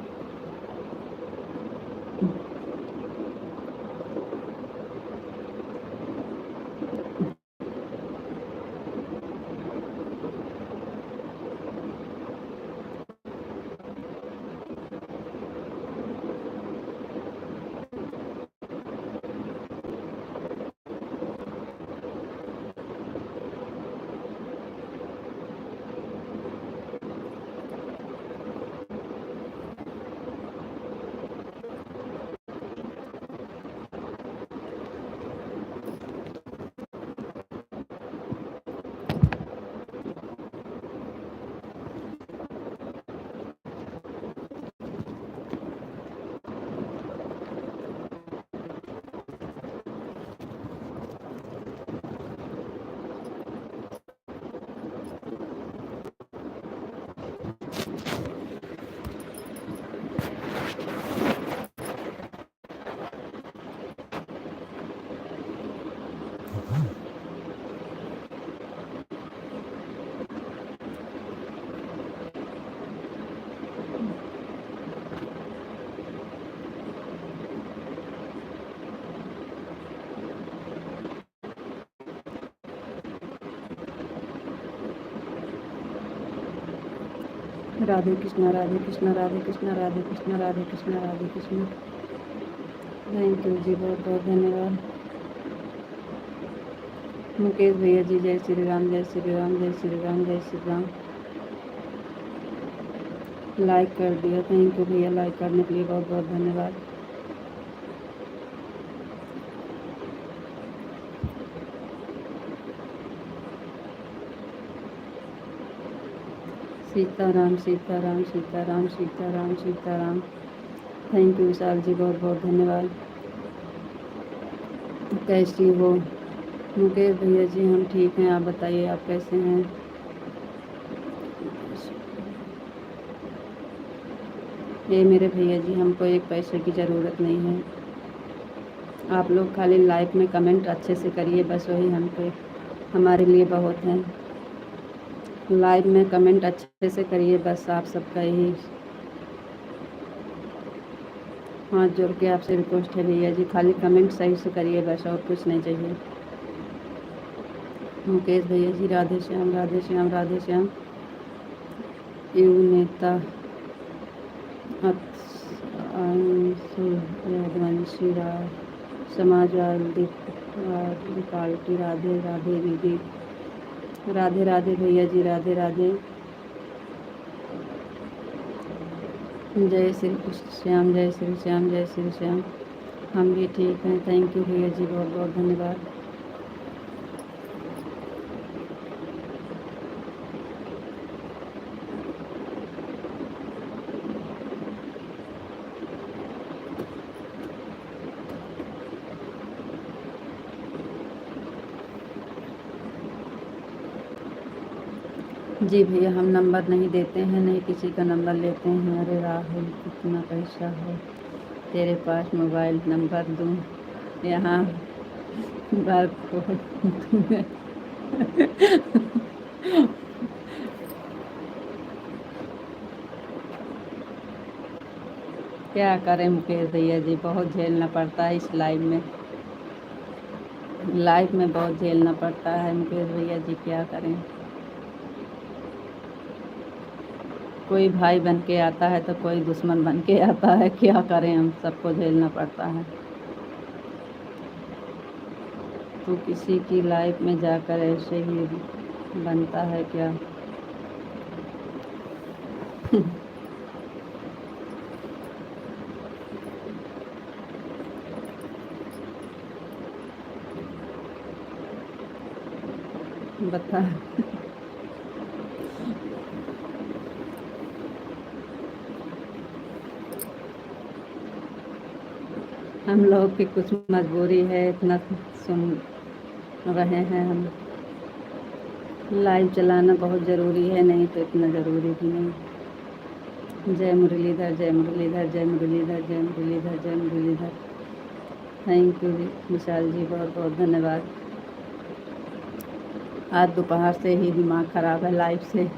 राधे कृष्णा राधे कृष्णा राधे कृष्णा राधे कृष्णा राधे कृष्णा राधे कृष्णा। थैंक यू जी, बहुत बहुत धन्यवाद। मुकेश भैया जी जय श्री राम जय श्री राम जय श्री राम जय श्री राम। लाइक कर दिया, थैंक यू भैया, लाइक करने के लिए बहुत बहुत धन्यवाद। सीताराम सीताराम सीताराम सीताराम सीताराम। थैंक यू विशाल जी, बहुत बहुत धन्यवाद। कैसी हो मुकेश भैया जी? हम ठीक हैं, आप बताइए आप कैसे हैं? ये मेरे भैया जी, हमको एक पैसे की ज़रूरत नहीं है, आप लोग खाली लाइव में कमेंट अच्छे से करिए, बस वही हम पे हमारे लिए बहुत है। लाइव में कमेंट अच्छे से करिए, बस आप सबका यही हाथ जोड़ के आपसे रिक्वेस्ट है भैया जी, खाली कमेंट सही से करिए, बस और कुछ नहीं चाहिए। मुकेश भैया जी राधे श्याम राधे श्याम राधे श्याम। युग नेता यादवंशी समाजवादी पार्टी। राधे राधे दीदी, राधे राधे भैया जी, राधे राधे। जय श्री कृष्ण श्याम, जय श्री श्याम, जय श्री श्याम। हम भी ठीक हैं, थैंक यू भैया जी, बहुत बहुत धन्यवाद। जी भैया, हम नंबर नहीं देते हैं, नहीं किसी का नंबर लेते हैं। अरे राहुल, कितना पैसा है तेरे पास, मोबाइल नंबर दूँ यहाँ बार कोड क्या करें मुकेश भैया जी, बहुत झेलना पड़ता है इस लाइफ में। लाइफ में बहुत झेलना पड़ता है मुकेश भैया जी, क्या करें। कोई भाई बन के आता है तो कोई दुश्मन बन के आता है, क्या करें, हम सबको झेलना पड़ता है। तो किसी की लाइफ में जाकर ऐसे ही बनता है क्या। बता। हम लोग की कुछ मजबूरी है, इतना सुन रहे हैं हम। लाइव चलाना बहुत ज़रूरी है, नहीं तो इतना ज़रूरी भी नहीं। जय मुरलीधर, जय मुरलीधर, जय मुरलीधर, जय मुरलीधर, जय मुरलीधर। थैंक यू विशाल जी, बहुत बहुत धन्यवाद। आज दोपहर से ही दिमाग ख़राब है लाइव से।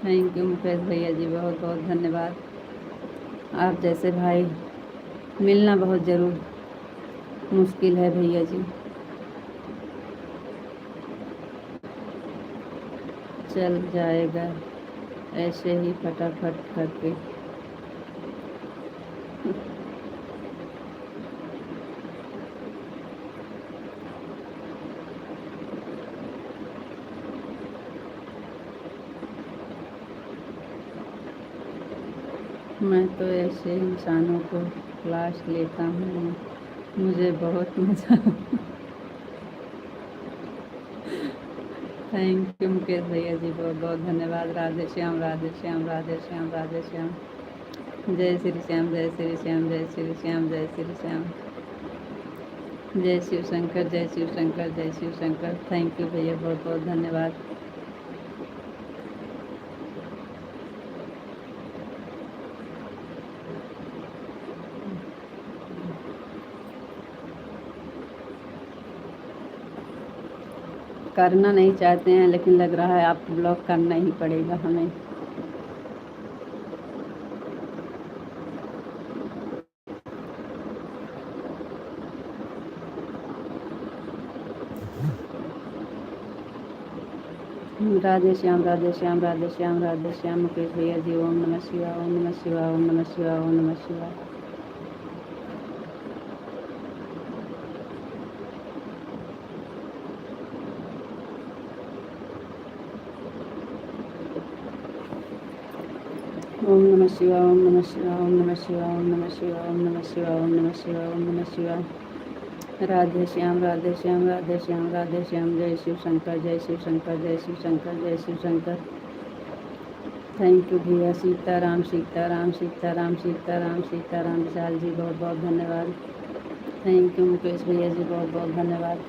थैंक यू मुकेश भैया जी, बहुत बहुत धन्यवाद। आप जैसे भाई मिलना बहुत ज़रूर मुश्किल है भैया जी। चल जाएगा ऐसे ही फटाफट करके। मैं तो ऐसे इंसानों को क्लास लेता हूँ, मुझे बहुत मज़ा। थैंक यू मुकेश भैया जी, बहुत बहुत धन्यवाद। राधे श्याम, राधे श्याम, राधे श्याम, राधे श्याम। जय श्री श्याम, जय श्री श्याम, जय श्री श्याम, जय श्री श्याम। जय शिव शंकर, जय शिव शंकर, जय शिव शंकर। थैंक यू भैया, बहुत बहुत धन्यवाद। करना नहीं चाहते हैं, लेकिन लग रहा है आपको ब्लॉक करना ही पड़ेगा हमें। राधे श्याम, राधे श्याम, राधे श्याम, राधे श्याम। मुकेश भैया जी, ओम नमः शिवाय, ओम नमः शिवाय, ओम नमः शिवाय, ओम नमः शिवाय। ओम नमः शिवाय, ओम नमः शिवाय, ओम नमः शिवाय, ओम नमः शिवाय, ओम नमः शिवाय, ओम नमः शिवाय, ओम नमः शिवाय। राधे श्याम, राधे श्याम, राधे श्याम, राधे श्याम। जय शिव शंकर, जय शिव शंकर, जय शिव शंकर, जय शिव शंकर। थैंक यू भैया। सीताराम, सीताराम, सीताराम, सीताराम, सीताराम। विशाल जी, बहुत बहुत धन्यवाद। थैंक यू मुकेश भैया जी, बहुत बहुत धन्यवाद।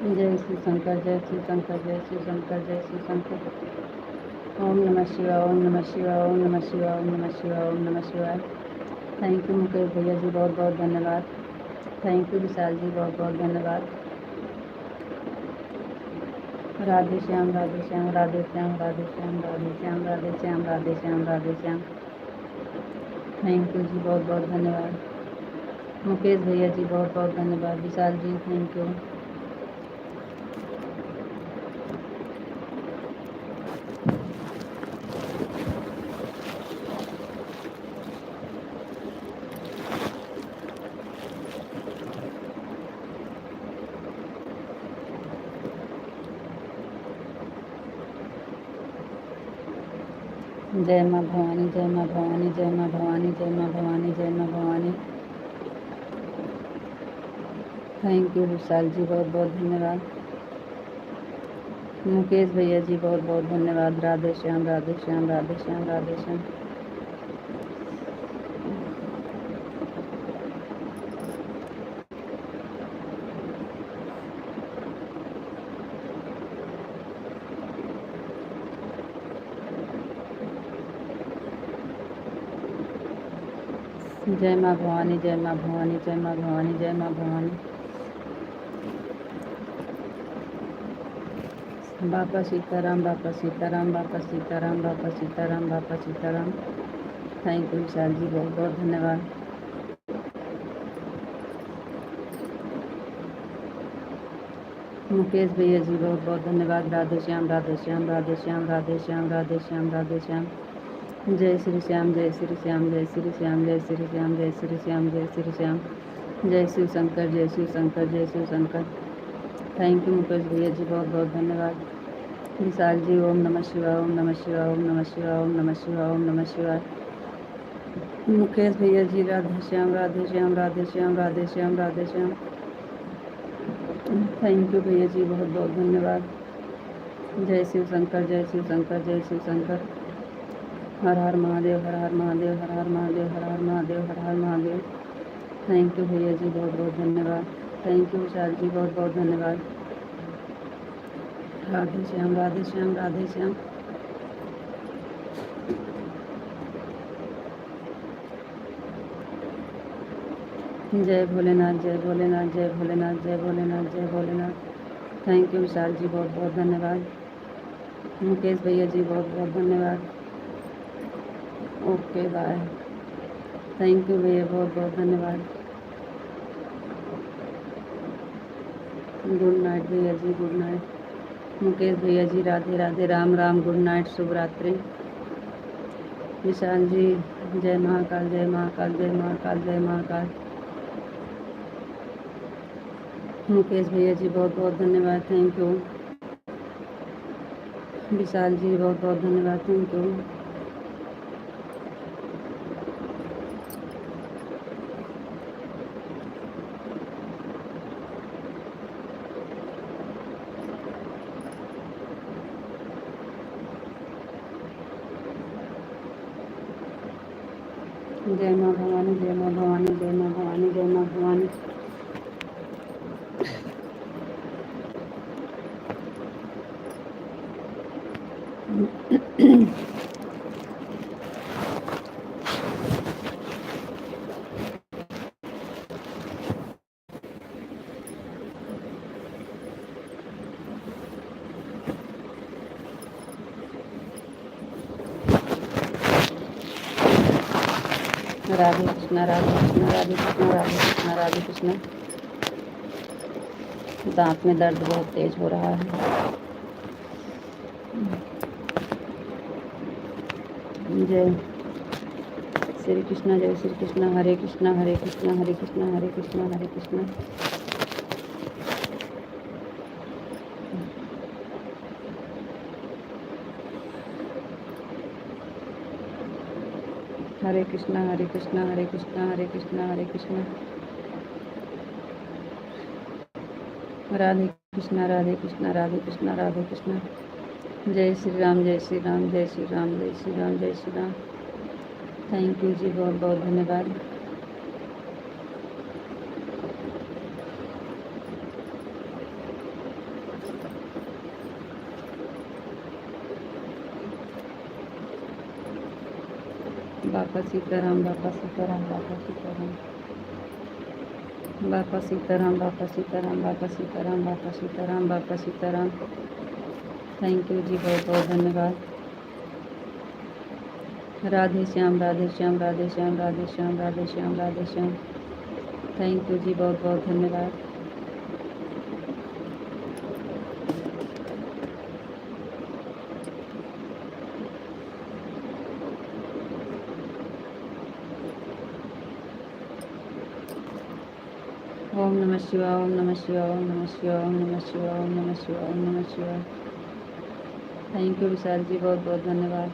जय शिव शंकर, जय शिव शंकर, जय शिव शंकर, जय शिव शंकर। ओम नमः शिवाय, ओम नमः शिवाय, ओम नमः शिवाय, ओम नमः शिवाय, ओम नमः शिवाय। थैंक यू मुकेश भैया जी, बहुत बहुत धन्यवाद। थैंक यू विशाल जी, बहुत बहुत धन्यवाद। राधे श्याम राधे श्याम राधे श्याम राधे श्याम राधे श्याम राधे श्याम राधे श्याम राधे श्याम। थैंक यू जी, बहुत बहुत धन्यवाद। मुकेश भैया जी बहुत बहुत धन्यवाद। विशाल जी थैंक यू। जय माँ भवानी, जय माँ भवानी, जय माँ भवानी, जय माँ भवानी, जय माँ भवानी। थैंक यू विशाल जी, बहुत बहुत धन्यवाद। मुकेश भैया जी बहुत बहुत धन्यवाद। राधे श्याम राधे श्याम राधे श्याम राधे श्याम। जय माँ भवानी, जय माँ भवानी, जय माँ भवानी, जय माँ भवानी। बापा सीताराम, बापा सीताराम, बापा सीताराम, बापा सीताराम, बापा सीताराम। थैंक यू विशाल जी, बहुत बहुत धन्यवाद। मुकेश भैया जी बहुत बहुत धन्यवाद। राधे श्याम राधे श्याम राधे श्याम राधे श्याम राधे श्याम राधे श्याम। जय श्री श्याम, जय श्री श्याम, जय श्री श्याम, जय श्री श्याम, जय श्री श्याम, जय श्री श्याम। जय शिव शंकर, जय शिव शंकर, जय शिव शंकर। थैंक यू मुकेश भैया जी, बहुत बहुत धन्यवाद। विशाल जी ओम नमः शिवाय, ओम नमः शिवाय, ओम नमः शिवाय, ओम नमः शिवाय, ओम नमः शिवाय। मुकेश भैया जी राधे श्याम राधे श्याम राधे श्याम राधे श्याम राधे श्याम। थैंक यू भैया जी, बहुत बहुत धन्यवाद। जय शिव शंकर, जय शिव शंकर, जय शिव शंकर। हर हर महादेव, हर हर महादेव, हर हर महादेव, हर हर महादेव, हर हर महादेव। थैंक यू भैया जी, बहुत बहुत धन्यवाद। थैंक यू विशाल जी, बहुत बहुत धन्यवाद। राधे श्याम राधे श्याम राधे श्याम। जय भोलेनाथ, जय भोलेनाथ, जय भोलेनाथ, जय भोलेनाथ, जय भोलेनाथ। थैंक यू विशाल जी, बहुत बहुत धन्यवाद। मुकेश भैया जी बहुत बहुत धन्यवाद। Okay bye. थैंक यू भैया, बहुत बहुत धन्यवाद। गुड नाइट भैया जी, गुड नाइट। मुकेश भैया जी राधे राधे, राम राम, गुड नाइट, शुभ रात्रि। विशाल जी जय महाकाल, जय महाकाल, जय महाकाल, जय महाकाल। मुकेश भैया जी बहुत बहुत धन्यवाद। थैंक यू विशाल जी, बहुत बहुत धन्यवाद। Thank you. जय माँ भवानी, जय माँ भवानी, जय माँ भवानी, जय माँ भवानी। राधे कृष्णा, राधे कृष्णा, राधे कृष्णा, राधे कृष्णा, राधे कृष्णा। दांत में दर्द बहुत तेज हो रहा है। जय श्री कृष्णा, जय श्री कृष्णा, हरे कृष्णा, हरे कृष्णा, हरे कृष्णा, हरे कृष्णा, हरे कृष्णा। हरे कृष्णा, हरे कृष्णा, हरे कृष्णा, हरे कृष्णा, हरे कृष्णा। राधे कृष्णा, राधे कृष्णा, राधे कृष्णा, राधे कृष्णा। जय श्री राम, जय श्री राम, जय श्री राम, जय श्री राम, जय श्री राम। थैंक यू जी, बहुत बहुत धन्यवाद। बापा सीताराम, बापा सीताराम, बापा सीताराम, बापा सीताराम, बापा सीताराम, बापा सीताराम, बापा सीताराम, बापा सीताराम। थैंक यू जी, बहुत बहुत धन्यवाद। राधे श्याम, राधे श्याम, राधे श्याम, राधे श्याम, राधे श्याम, राधे श्याम। थैंक यू जी, बहुत बहुत धन्यवाद। ओम नमः शिवाय, ओम नमः शिवाय, ओम नमः शिवाय, ओम नमः शिवाय, ओम नमः शिवाय, ओम नमः शिवाय। थैंक यू विशाल जी, बहुत बहुत धन्यवाद।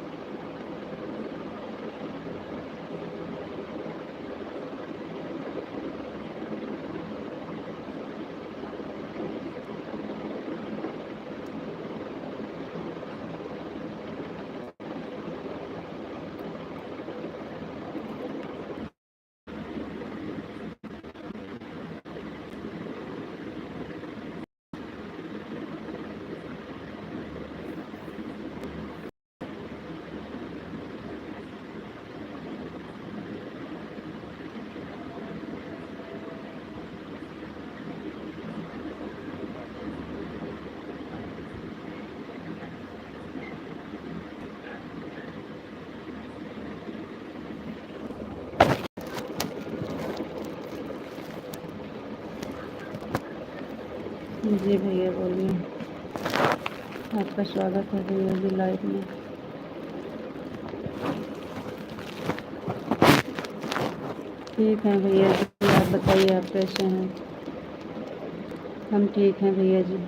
जी भैया बोलिए, आपका स्वागत है भैया जी लाइव में। ठीक है भैया जी, आप बताइए आप कैसे हैं? हम ठीक हैं भैया जी।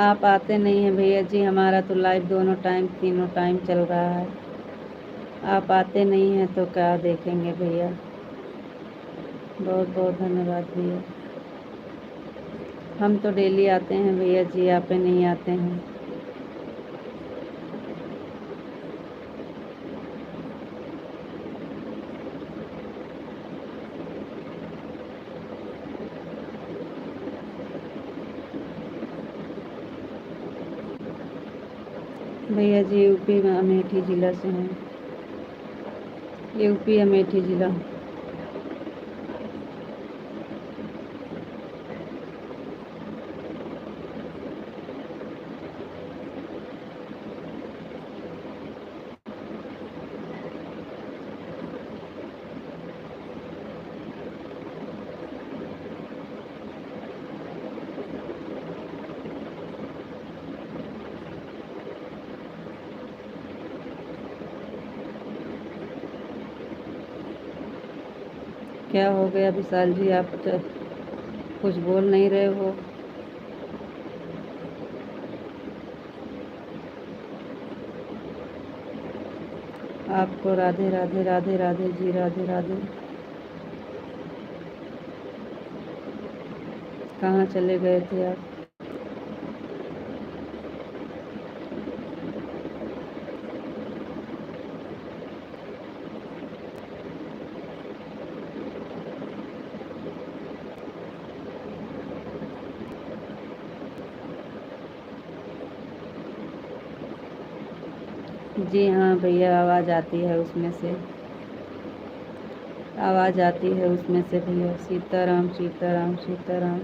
आप आते नहीं हैं भैया जी, हमारा तो लाइव दोनों टाइम तीनों टाइम चल रहा है। आप आते नहीं हैं तो क्या देखेंगे भैया। बहुत बहुत धन्यवाद भैया। हम तो डेली आते हैं भैया जी, आप नहीं आते हैं। भैया जी यूपी में अमेठी ज़िला से हैं। यूपी अमेठी ज़िला। क्या हो गया विशाल जी, आप तो कुछ बोल नहीं रहे हो? आपको राधे राधे, राधे राधे जी, राधे राधे। कहाँ चले गए थे आप? जी हाँ भैया, आवाज़ आती है उसमें से, आवाज़ आती है उसमें से भैया। सीताराम सीताराम सीताराम।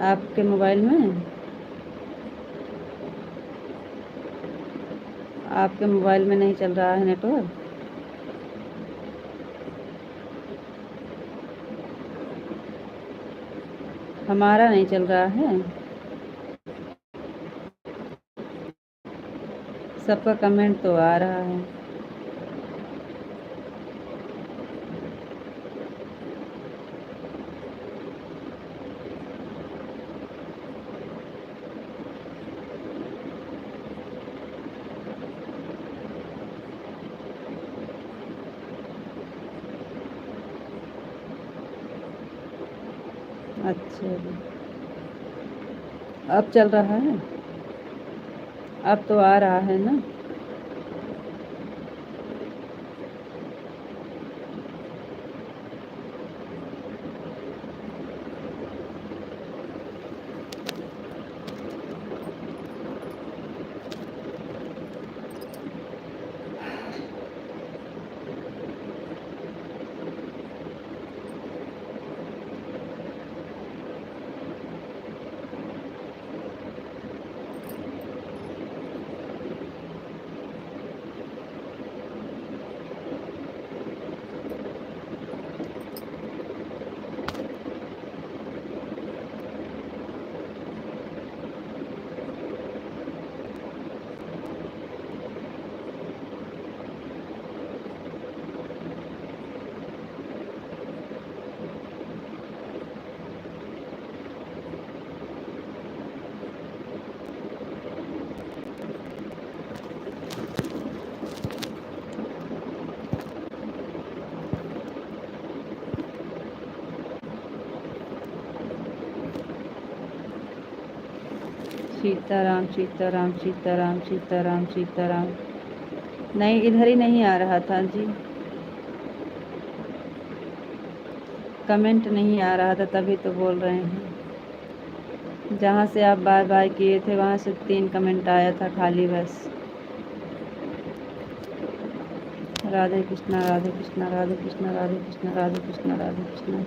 आपके मोबाइल में, आपके मोबाइल में नहीं चल रहा है नेटवर्क? हमारा नहीं चल रहा है। सबका कमेंट तो आ रहा है। अच्छा जी। अब चल रहा है, अब तो आ रहा है ना। सीताराम सीताराम सीताराम सीताराम सीताराम। नहीं, इधर ही नहीं आ रहा था जी, कमेंट नहीं आ रहा था, तभी तो बोल रहे हैं। जहाँ से आप बाय बाय किए थे वहाँ से 3 कमेंट आया था खाली बस। राधे कृष्णा राधे कृष्णा राधे कृष्णा राधे कृष्णा राधे कृष्णा राधे कृष्णा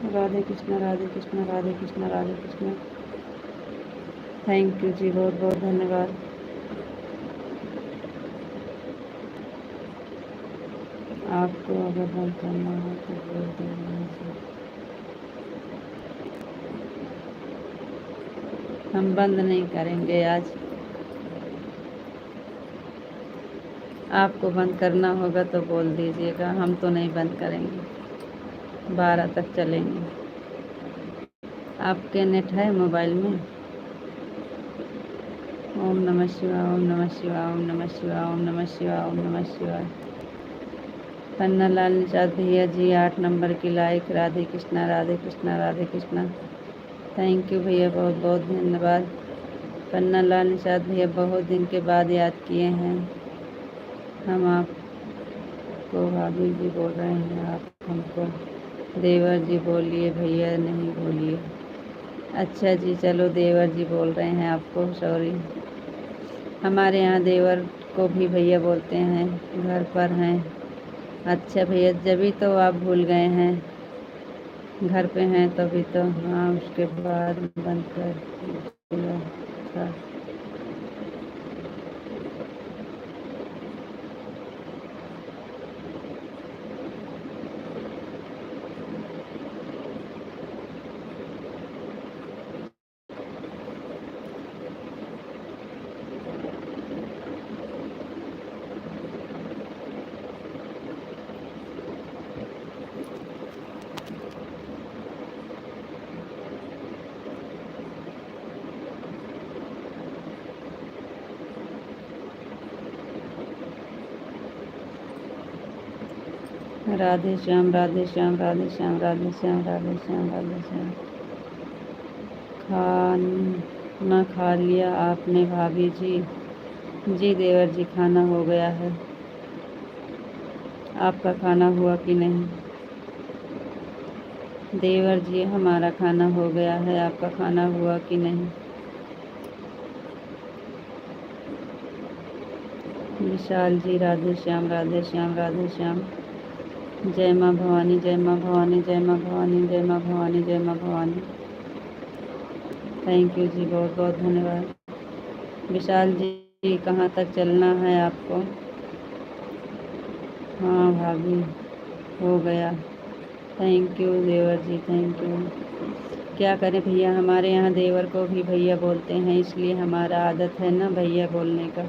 राधे कृष्णा राधे कृष्णा राधे कृष्णा राधे कृष्णा। थैंक यू जी, बहुत बहुत धन्यवाद। आपको अगर बंद करना हो तो बोल दीजिए। हम बंद नहीं करेंगे आज। आपको बंद करना होगा तो बोल दीजिएगा, हम तो नहीं बंद करेंगे, 12 तक चलेंगे। आपके नेट है मोबाइल में? ओम नमः शिवाय ओम नमः शिवाय ओम नमः शिवाय ओम नमः शिवाय ओम नमः शिवाय। पन्ना लाल निषाद भैया जी 8 नंबर की like. Radhe Krishna Radhe Krishna Radhe Krishna. Thank you भैया, बहुत बहुत धन्यवाद। पन्ना लाल निषाद भैया बहुत दिन के बाद याद किए हैं। हम आपको भाभी जी बोल रहे हैं, आप हमको देवर जी बोलिए, भैया नहीं बोलिए। अच्छा जी, चलो देवर जी बोल रहे हैं आपको, सॉरी। हमारे यहाँ देवर को भी भैया बोलते हैं, घर पर हैं। अच्छा भैया, जभी तो आप भूल गए हैं, घर पे हैं तभी तो। हाँ, उसके बाद बंद कर दिया था। राधे श्याम राधे श्याम राधे श्याम राधे श्याम राधे श्याम राधे श्याम। खाना खा लिया आपने भाभी जी? जी देवर जी, खाना हो गया है। आपका खाना हुआ कि नहीं? देवर जी, हमारा खाना हो गया है, आपका खाना हुआ कि नहीं? विशाल जी राधे श्याम राधे श्याम राधे श्याम। जय माँ भवानी जय माँ भवानी जय माँ भवानी जय माँ भवानी जय माँ भवानी। थैंक यू जी, बहुत बहुत धन्यवाद। विशाल जी, कहाँ तक चलना है आपको? हाँ भाभी, हो गया। थैंक यू देवर जी, थैंक यू। क्या करें भैया, हमारे यहाँ देवर को भी भैया बोलते हैं, इसलिए हमारा आदत है ना भैया बोलने का।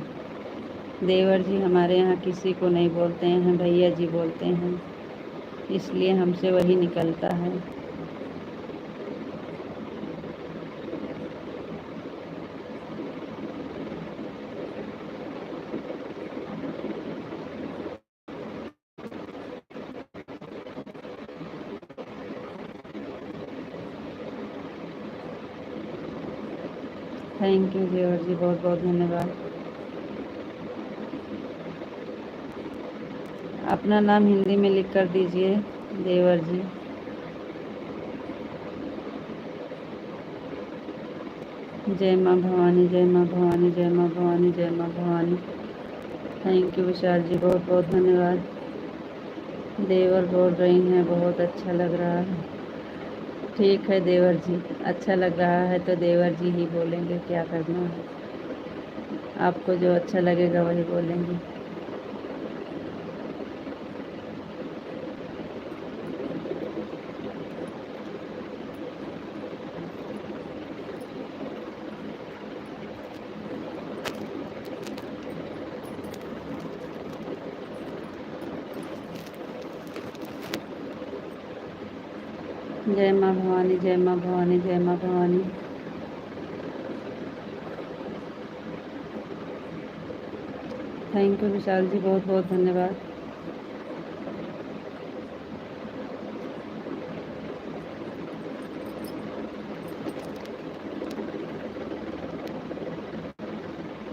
देवर जी हमारे यहाँ किसी को नहीं बोलते हैं, भैया जी बोलते हैं, इसलिए हमसे वही निकलता है। थैंक यू देवर जी, बहुत बहुत धन्यवाद। अपना नाम हिंदी में लिख कर दीजिए देवर जी। जय माँ भवानी, जय माँ भवानी, जय माँ भवानी, जय माँ भवानी। थैंक यू विशाल जी, बहुत बहुत धन्यवाद। देवर बोल रही हैं बहुत अच्छा लग रहा है। ठीक है देवर जी, अच्छा लग रहा है तो देवर जी ही बोलेंगे, क्या करना है। आपको जो अच्छा लगेगा वही बोलेंगे। जय माँ भवानी, जय माँ भवानी, जय माँ भवानी। थैंक यू विशाल जी, बहुत बहुत धन्यवाद।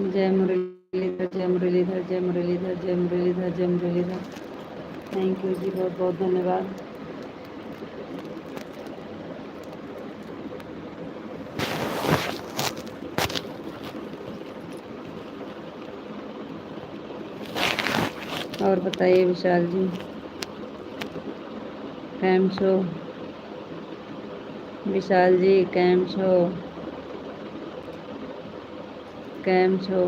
जय मुरलीधर, जय मुरलीधर, जय मुरलीधर, जय मुरलीधर, जय मुरलीधर। थैंक यू जी, बहुत बहुत धन्यवाद। और बताइए विशाल जी, कैम छो? विशाल जी कैम छो? कैम छो?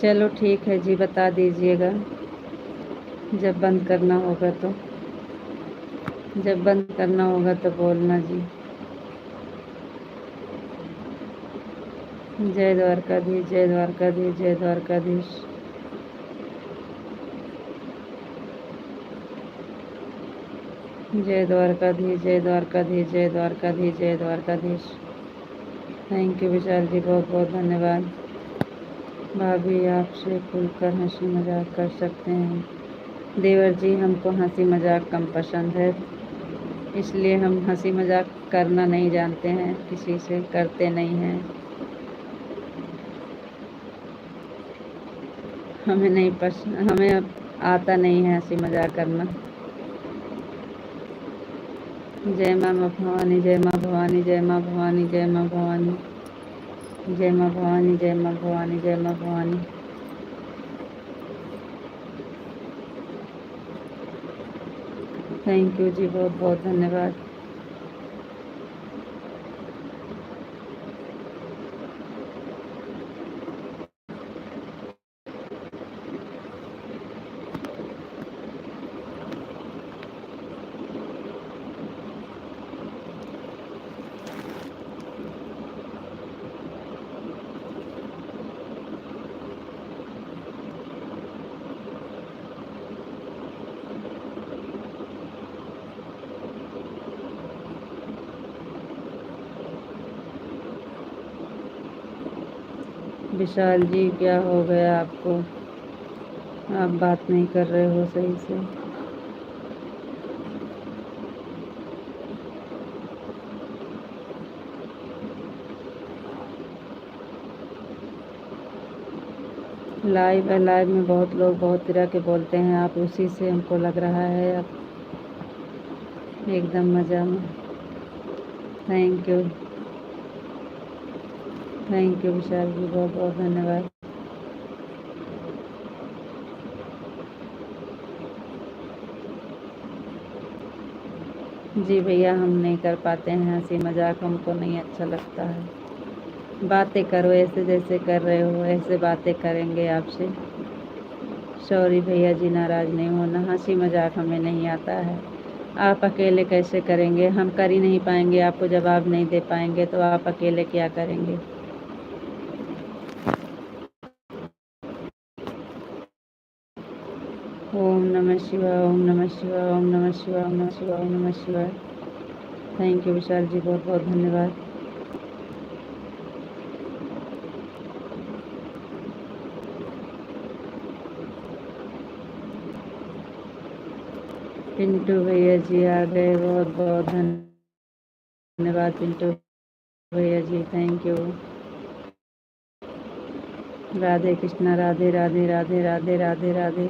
चलो ठीक है जी, बता दीजिएगा जब बंद करना होगा तो। जब बंद करना होगा तो बोलना जी। जय द्वारकाधीश, जय द्वारकाधीश, जय द्वारकाधीश। जय द्वारकाधीश, जय द्वारकाधीश, जय द्वारकाधीश, जय द्वारकाधीश। थैंक यू विशाल जी, बहुत बहुत धन्यवाद। भाभी आपसे खुलकर हंसी मजाक कर सकते हैं। देवर जी हमको हंसी मजाक कम पसंद है, इसलिए हम हंसी मजाक करना नहीं जानते हैं, किसी से करते नहीं हैं। हमें आता नहीं है हंसी मजाक करना। जय माँ भवानी, जय माँ भवानी, जय माँ भवानी, जय माँ भवानी। जय माँ भवानी, जय माँ भवानी, जय माँ भवानी। थैंक यू जी, बहुत बहुत धन्यवाद। विशाल जी क्या हो गया आपको? आप बात नहीं कर रहे हो सही से। लाइव है, लाइव में बहुत लोग बहुत तरह के बोलते हैं, आप उसी से हमको लग रहा है आप एकदम मज़ा में। थैंक यू, थैंक यू विशाल जी, बहुत बहुत धन्यवाद। जी भैया, हम नहीं कर पाते हैं हंसी मजाक, हमको नहीं अच्छा लगता है। बातें करो ऐसे जैसे कर रहे हो, ऐसे बातें करेंगे आपसे। सॉरी भैया जी, नाराज़ नहीं होना, हंसी मजाक हमें नहीं आता है। आप अकेले कैसे करेंगे, हम कर ही नहीं पाएंगे, आपको जवाब नहीं दे पाएंगे तो आप अकेले क्या करेंगे। ओम नमः शिवाय, ओम नमः शिवाय, ओम नमः शिवाय, ओम नमः शिवाय, ओम नमः शिवाय। थैंक यू विशाल जी, बहुत बहुत धन्यवाद। पिंटू भैया जी आ गए, बहुत बहुत धन्यवाद पिंटू भैया ji, thank you. Radhe Krishna, Radhe Radhe Radhe Radhe Radhe Radhe.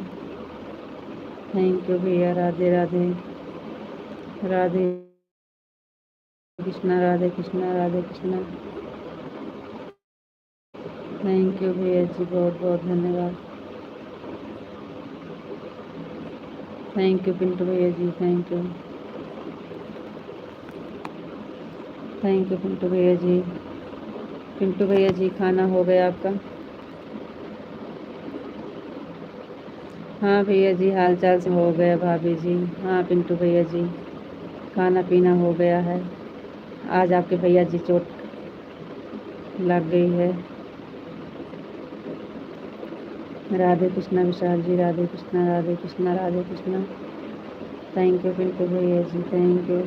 Thank you भैया, राधे राधे राधे कृष्णा, राधे कृष्णा, राधे कृष्णा। थैंक यू भैया जी, बहुत बहुत धन्यवाद। थैंक यू पिंटू भैया ji, thank you. Thank you Pintu भैया जी। पिंटू भैया जी, खाना हो गया आपका? हाँ भैया जी, हाल चाल से हो गया भाभी जी। हाँ पिंटू भैया जी, खाना पीना हो गया है। आज आपके भैया जी चोट लग गई है। राधे कृष्णा विशाल जी, राधे कृष्णा, राधे कृष्णा, राधे कृष्णा। थैंक यू पिंटू भैया ji, thank you.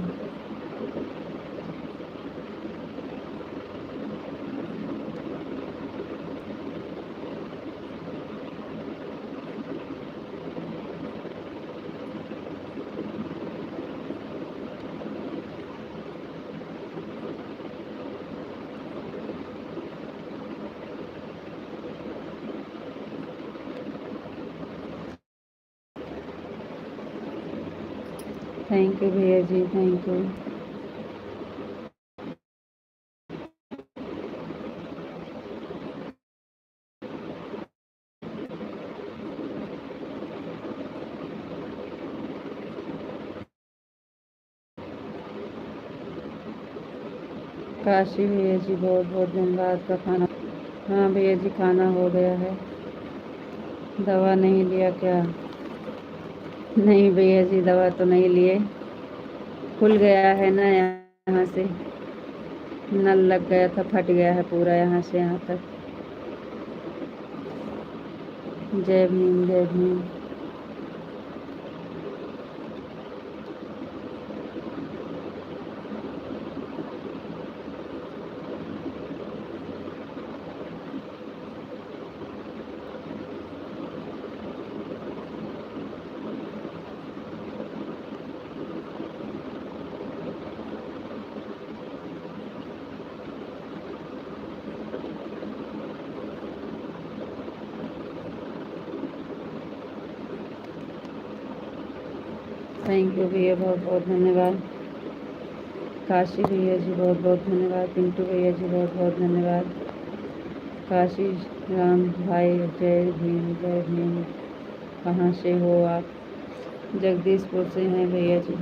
Thank you भैया जी, थैंक यू। काशी भैया जी, बहुत बहुत धन्यवाद का खाना। हाँ भैया जी, खाना हो गया है। दवा नहीं लिया क्या? नहीं भैया जी, दवा तो नहीं लिए। खुल गया है ना यहाँ से, नल लग गया था, फट गया है पूरा यहाँ से यहाँ तक। जय भीम, जय भीम। थैंक यू भैया, बहुत बहुत धन्यवाद। काशी भैया जी, बहुत बहुत धन्यवाद। पिंटू भैया जी, बहुत बहुत धन्यवाद। काशी राम भाई, जय भीम, जय भीम। कहाँ से हो आप? जगदीशपुर से हैं भैया जी।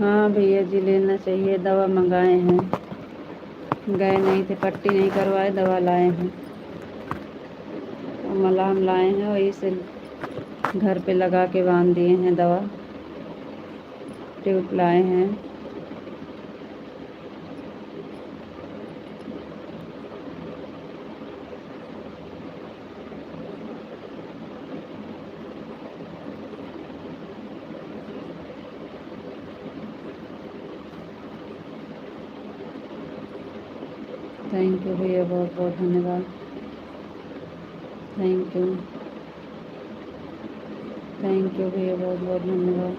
हाँ भैया जी, लेना चाहिए, दवा मंगाए हैं, गए नहीं थे, पट्टी नहीं करवाए, दवा लाए हैं और मलहम लाए हैं, वही से घर पे लगा के बांध दिए हैं दवा। ट्यूब लाए हैं। थैंक यू भैया, बहुत बहुत धन्यवाद। Thank you. थैंक यू भैया, बहुत बहुत धन्यवाद।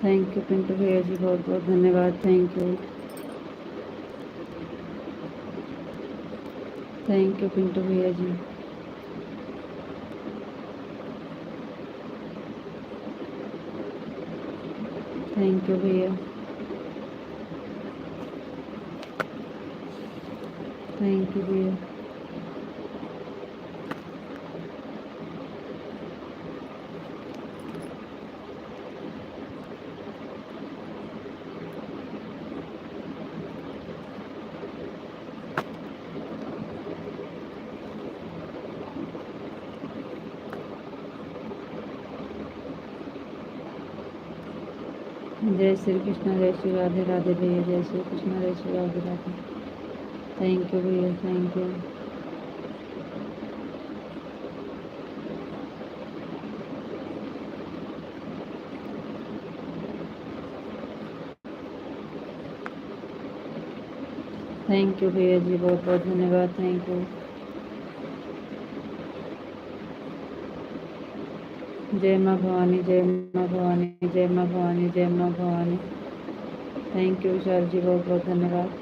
थैंक यू पिंटू भैया जी, बहुत बहुत धन्यवाद। Thank you. Thank you Pintu भैया जी। थैंक यू भैया। थैंक यू भैया। जय श्री कृष्ण, जय श्री राधे राधे भैया, जय श्री कृष्ण, जय श्री राधे राधे। थैंक यू भैया, थैंक यू। थैंक यू भैया जी, बहुत बहुत धन्यवाद, थैंक यू। जय माँ भवानी, जय माँ भवानी, जय माँ भवानी, जय माँ भवानी। थैंक यू विशाल जी, बहुत बहुत धन्यवाद।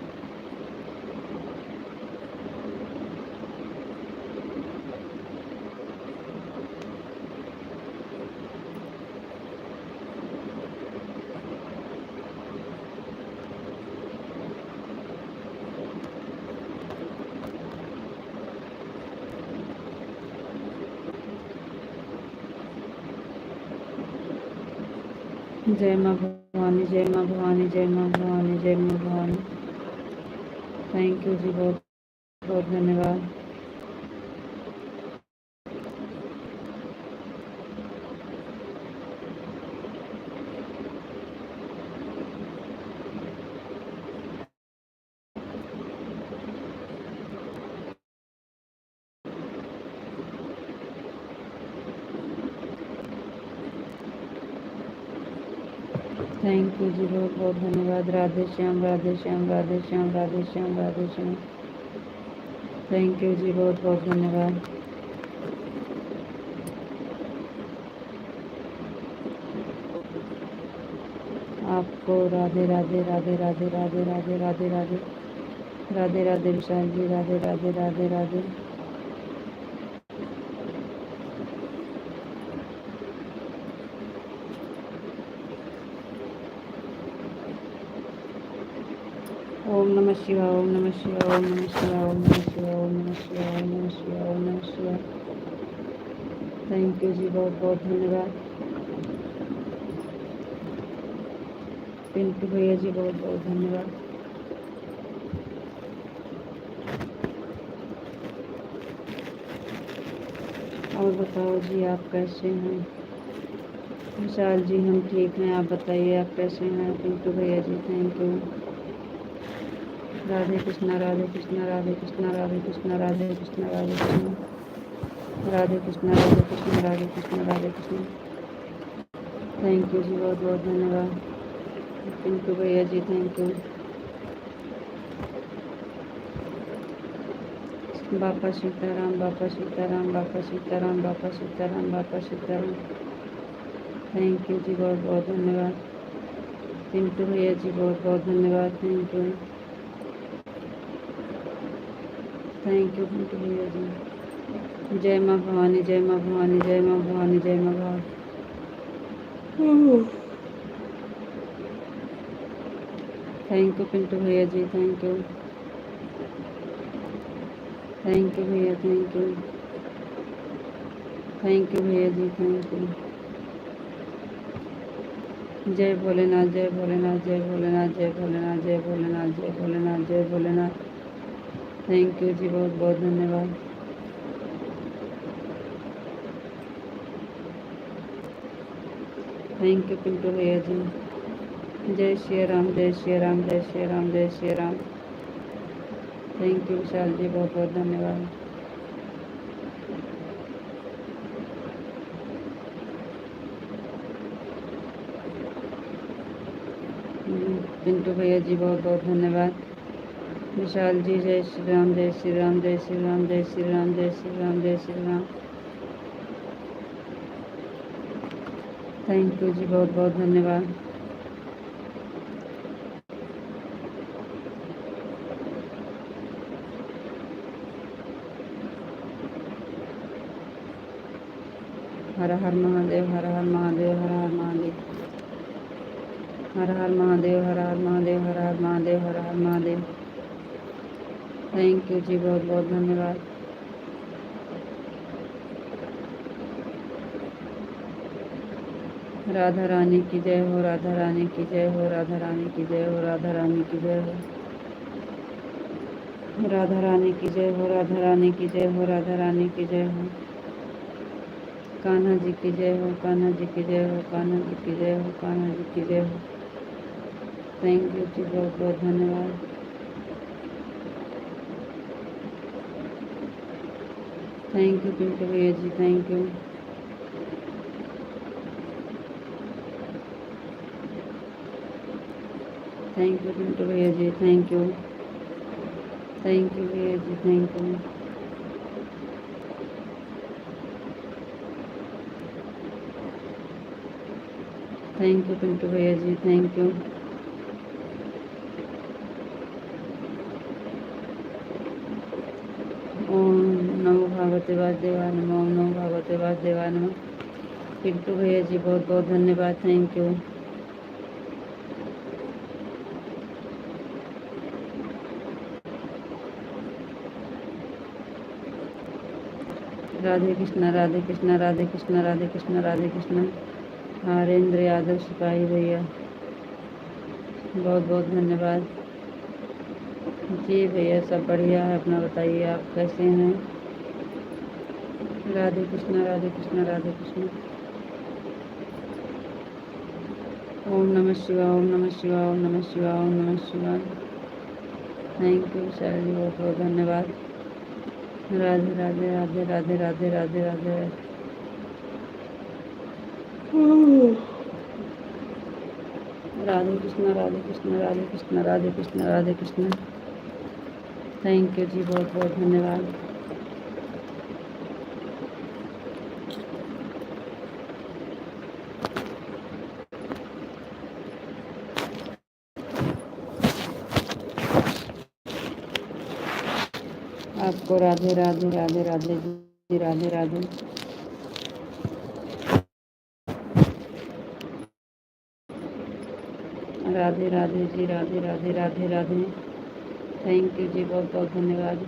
जय माँ भवानी, जय माँ भवानी, जय माँ भवानी, जय माँ भवानी। थैंक यू जी, बहुत बहुत धन्यवाद। थैंक यू जी, बहुत बहुत धन्यवाद। राधे श्याम, राधे श्याम, राधे श्याम, राधे श्याम, राधे श्याम। थैंक यू जी, बहुत बहुत धन्यवाद। आपको राधे राधे, राधे राधे, राधे राधे, राधे राधे, राधे राधे विशाल जी, राधे राधे, राधे राधे। ओम नमः शिवाय, ओम नमः शिवाय, ओम नमः शिवाय, ओम नमः शिवाय, ओम नमः शिवाय, ओम नमः शिवाय, ओम नमः शिवाय। थैंक यू जी, बहुत बहुत धन्यवाद। पिंटू भैया जी, बहुत बहुत धन्यवाद। और बताओ जी, आप कैसे हैं? विशाल जी, हम ठीक हैं, आप बताइए आप कैसे हैं? पिंटू भैया ji, thank you. Radhe Krishna, Radhe Krishna, Radhe Krishna, Radhe Krishna, Radhe Krishna, Radhe Krishna, Radhe Krishna, Radhe Krishna, Radhe Krishna, Radhe Krishna. Thank you ji, बहुत बहुत धन्यवाद। पिंटू भैया जी, थैंक यू। बापा सीताराम, बापा सीताराम, बापा सीताराम, बापा सीताराम, बापा सीताराम। थैंक यू जी, बहुत बहुत धन्यवाद। पिंटू भैया जी, बहुत बहुत धन्यवाद, thank you. Thank you Pintu भैया जी। जय माँ भवानी, जय माँ भवानी, जय माँ भवानी, जय माँ भवानी। थैंक यू पिंटू भैया ji, thank you. Thank you भैया, थैंक यू। थैंक यू भैया जी, थैंक यू। जय भोलेनाथ, जय भोलेनाथ, जय भोलेनाथ, जय भोलेनाथ, जय भोलेनाथ, जय भोलेनाथ, जय भोलेनाथ। थैंक यू जी, बहुत बहुत धन्यवाद। थैंक यू पिंटू भैया जी। जय श्री राम, जय श्री राम, जय श्री राम, जय श्री राम। थैंक यू विशाल जी, बहुत बहुत धन्यवाद। पिंटू भैया जी, बहुत बहुत धन्यवाद। विशाल जी, जय श्री राम, जय श्री राम, जय श्री राम, जय श्री राम, जय श्री राम, जय श्री राम। थैंक यू जी, बहुत बहुत धन्यवाद। हर हर महादेव, हर हर महादेव, हर हर महादेव, हर हर महादेव, हर हर महादेव, हर हर महादेव, हर हर महादेव। थैंक यू जी, बहुत बहुत धन्यवाद। राधा रानी की जय हो, राधा रानी की जय हो, राधा रानी की जय हो, राधा रानी की जय हो, राधा रानी की जय हो, राधा रानी की जय हो, राधा रानी की जय हो। कान्हा जी की जय हो, कान्हा जी की जय हो, कान्हा जी की जय हो, कान्हा जी की जय हो। थैंक यू जी, बहुत बहुत धन्यवाद। थैंक यू पिंटू भैया ji, thank you. Thank you Pintu भैया ji, thank you. Thank you भैया ji, thank you. Thank you Pintu भैया जी, थैंक यू। ओम नमो भगवते वासुदेवाय नमः। ओम नमो भगवते वासुदेवाय नमः। पिंटू भैया जी, बहुत बहुत धन्यवाद, थैंक यू। राधे कृष्णा, राधे कृष्णा, राधे कृष्णा, राधे कृष्णा, राधे कृष्णा। हरेंद्र यादव सिपाही भैया, बहुत बहुत धन्यवाद जी। भैया सब बढ़िया है, अपना बताइए आप कैसे हैं। राधे कृष्णा, राधे कृष्णा, राधे कृष्णा। ओम नमः शिवाय, ओम नमः शिवाय, ओम नमः शिवाय, ओम नमः शिवाय। थैंक यू विशाल जी, बहुत बहुत धन्यवाद। राधे राधे राधे राधे राधे राधे राधे। राधे कृष्णा, राधे कृष्णा, राधे कृष्णा, राधे कृष्णा, राधे कृष्णा। थैंक यू जी, बहुत बहुत धन्यवाद। आपको राधे राधे राधे राधे जी, राधे राधे। राधे राधे जी, राधे राधे राधे राधे। थैंक यू जी, बहुत बहुत धन्यवाद।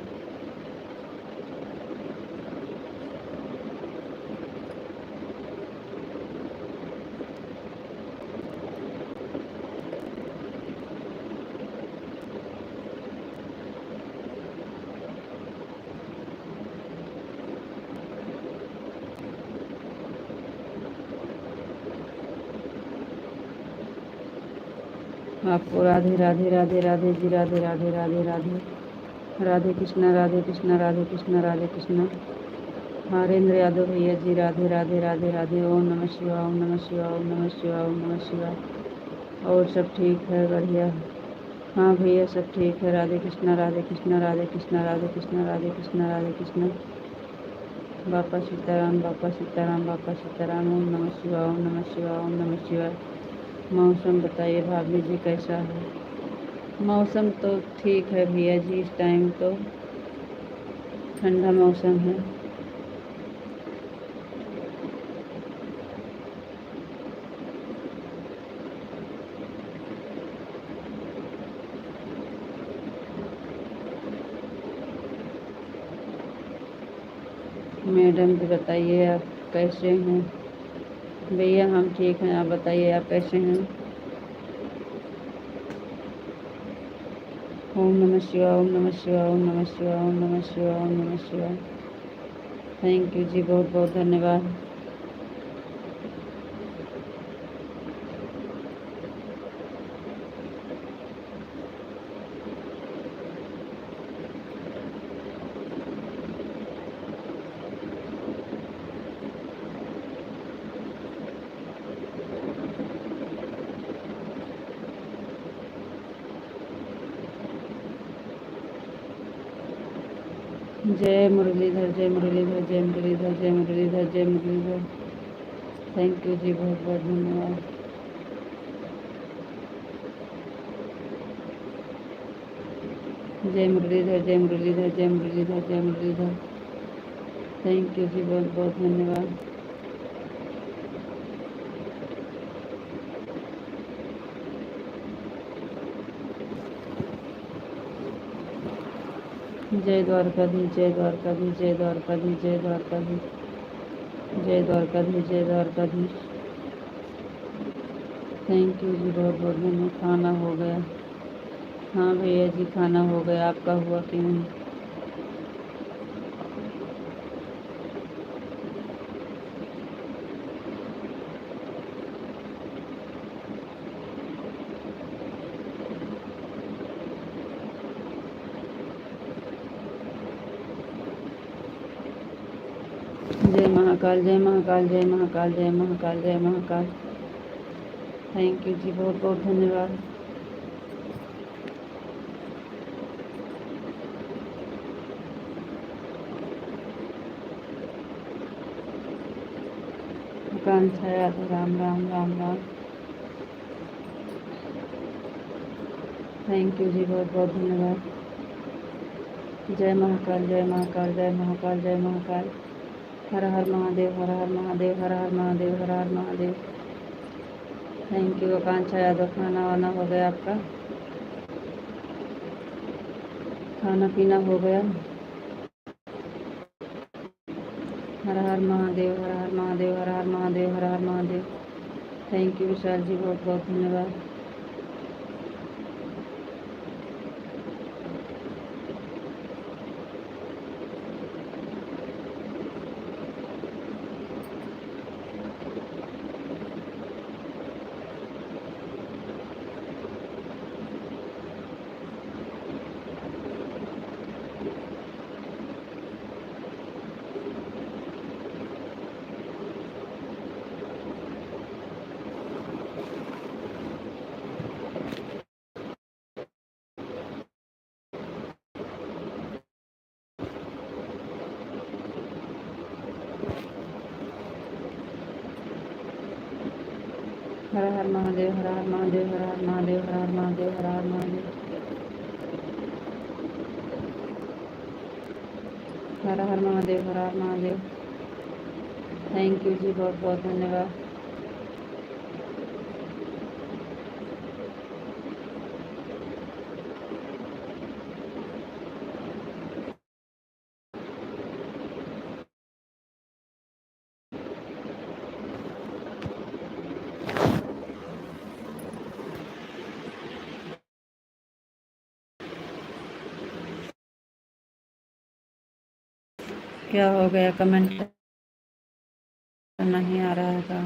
आपको राधे राधे राधे राधे जी, राधे राधे राधे राधे। राधे कृष्णा, राधे कृष्णा, राधे कृष्णा, राधे कृष्णा। हरेंद्र यादव भैया जी, राधे राधे राधे राधे। ओम नमः शिवाय, ओम नमः शिवाय, ओम नमः शिवाय, ओम नमः शिवाय। और सब ठीक है, बढ़िया। हाँ भैया सब ठीक है। राधे कृष्णा, राधे कृष्णा, राधे कृष्णा, राधे कृष्णा, राधे कृष्णा, राधे कृष्णा। बापा सीताराम, बापा सीताराम, बापा सीताराम। ओम नमः शिवाय, ओम नमः शिवाय, ओम नमः शिवाय। मौसम बताइए भाभी जी कैसा है। मौसम तो ठीक है भैया जी, इस टाइम तो ठंडा मौसम है। मैडम जी बताइए आप कैसे हैं। भैया हम ठीक हैं, आप बताइए आप कैसे हैं। ओम नमः शिवाय, ओम नमः शिवाय, ओम नमः शिवाय, ओम नमः शिवाय, ओम नमः शिवाय। थैंक यू जी, बहुत बहुत धन्यवाद। जय मुरलीधर, जय मुरलीधर, जय मुरलीधर, जय मुरलीधर, जय मुरलीधर। थैंक यू जी, बहुत बहुत धन्यवाद। जय मुरलीधर, जय मुरलीधर, जय मुरलीधर, जय मुरलीधर। थैंक यू जी, बहुत बहुत धन्यवाद। जय द्वारकाधीश, जय द्वारकाधीश, जय द्वारकाधीश, जय द्वारकाधीश, जय द्वारकाधीश, जय द्वारकाधीश। थैंक यू जी, बहुत बहुत धन्यवाद। खाना हो गया। हाँ भैया जी खाना हो गया, आपका हुआ कि नहीं। जय महाकाल, जय महाकाल, जय महाकाल, जय महाकाल, जय महाकाल। थैंक यू जी, बहुत बहुत धन्यवाद। आकांक्षा यादव, राम राम राम राम। थैंक यू जी, बहुत बहुत धन्यवाद। जय महाकाल, जय महाकाल, जय महाकाल, जय महाकाल। हर हर महादेव, हर हर महादेव, हर हर महादेव, हर हर महादेव। थैंक यू आकांक्षा यादव। खाना वाना हो गया आपका? खाना पीना हो गया? हर हर महादेव, हर हर महादेव, हर हर महादेव, हर हर महादेव। थैंक यू विशाल जी, बहुत बहुत धन्यवाद। हर हर महादेव, हर हर महादेव, हर हर महादेव, हर हर महादेव, हर हर महादेव। हर हर महादेव, हर हर महादेव। थैंक यू जी, बहुत बहुत धन्यवाद। क्या हो गया? कमेंट नहीं आ रहा था।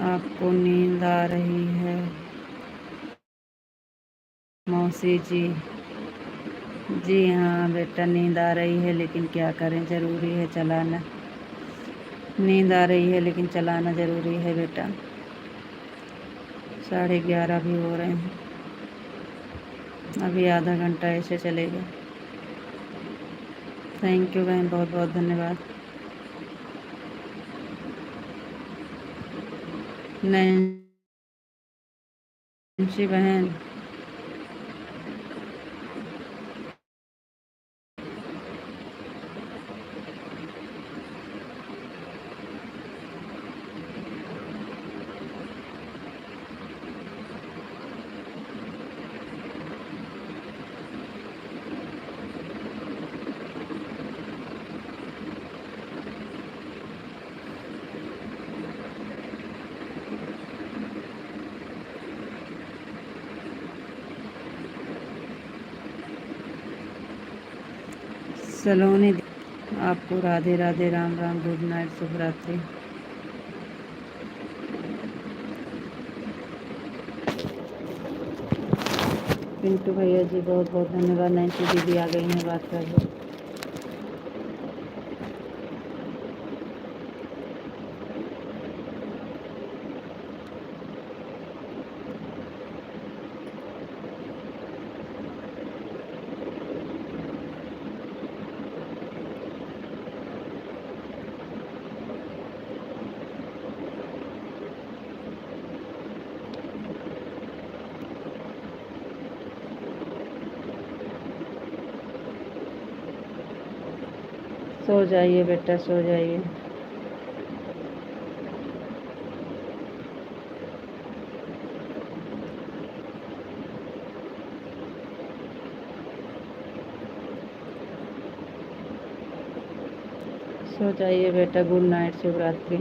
आपको नींद आ रही है मौसी जी? जी हाँ बेटा, नींद आ रही है, लेकिन क्या करें, ज़रूरी है चलाना। नींद आ रही है लेकिन चलाना ज़रूरी है बेटा। 11:30 भी हो रहे हैं, अभी आधा घंटा ऐसे चलेगा। थैंक यू बहन, बहुत बहुत धन्यवाद। नैन्सी बहन, सलोनी, आपको राधे राधे, राम राम, गुड नाइट, शुभ रात्रि। पिंटू भैया जी, बहुत बहुत धन्यवाद। नैन्सी दीदी आ गई हैं, बात कर लो। सो जाइए बेटा, सो जाइए। सो जाइए बेटा, गुड नाइट, शुभ रात्रि।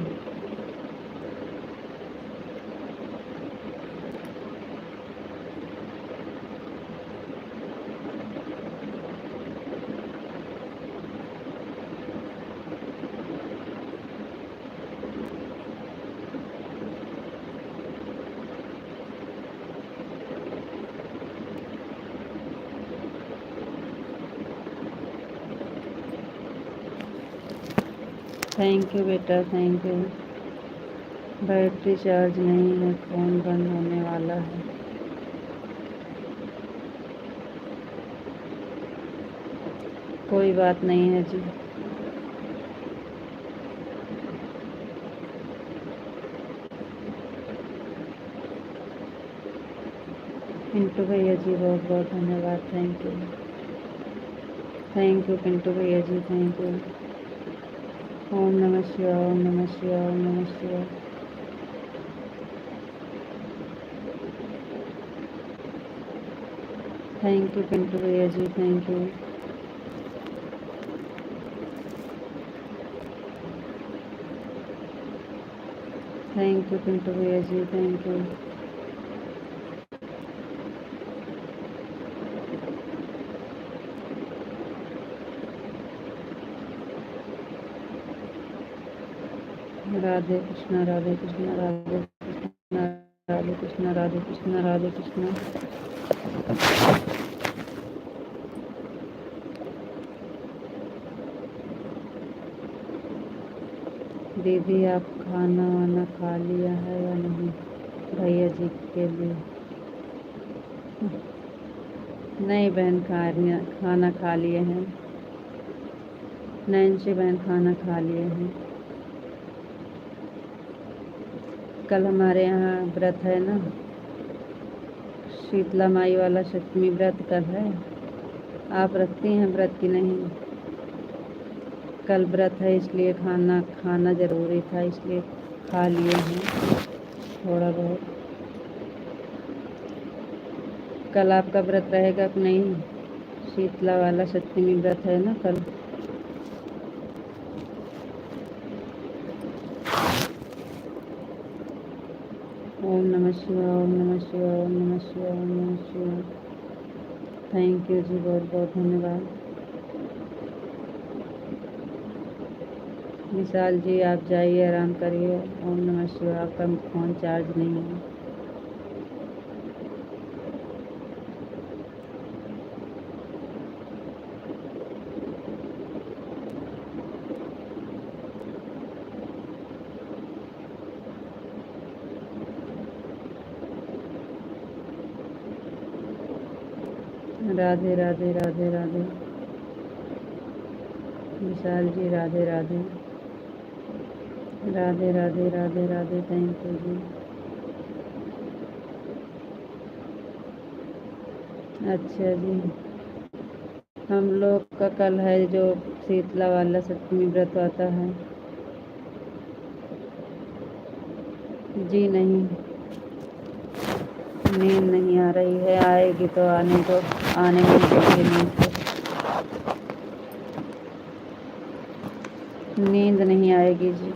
थैंक यू बेटा, थैंक यू। बैटरी चार्ज नहीं है, फ़ोन बंद होने वाला है। कोई बात नहीं है जी। पिंटू भैया जी बहुत बहुत धन्यवाद, thank you. Thank you Pintu भैया जी, थैंक यू। ओम नमः शिवाय, ओम नमः शिवाय, ओम नमः शिवाय। थैंक यू पिंटू भैया ji, thank you. Thank you Pintu भैया जी, थैंक यू। राधे कृष्णा, राधे कृष्णा, राधे कृष्णा, राधे कृष्णा, राधे कृष्णा, राधे कृष्णा। दीदी आप खाना वाना खा लिया है या नहीं? भैया जी के लिए। नहीं बहन, खाना खा लिए हैं। नैन्सी बहन खाना खा लिए हैं। कल हमारे यहाँ व्रत है ना, शीतला माई वाला सप्तमी व्रत कल है। आप रखती हैं व्रत की नहीं? कल व्रत है इसलिए खाना ज़रूरी था, इसलिए खा लिए हैं थोड़ा बहुत। कल आपका व्रत रहेगा कि नहीं? शीतला वाला सप्तमी व्रत है ना कल। ओम नमः शिवाय, ओम नमः शिवाय, ओम नमः शिवाय, ओम नमः शिवाय। थैंक यू जी, बहुत बहुत धन्यवाद। विशाल जी आप जाइए, आराम करिए। ओम नमः शिवाय। आपका फ़ोन चार्ज नहीं है। राधे राधे, राधे राधे। विशाल जी राधे राधे, राधे राधे, राधे राधे, थैंक यू जी। अच्छा जी, हम लोग का कल है जो शीतला वाला सप्तमी व्रत आता है। जी नहीं, नींद नहीं आ रही है। आएगी तो आने दो, आने नहीं देंगे नींद को। नींद नहीं आएगी जी।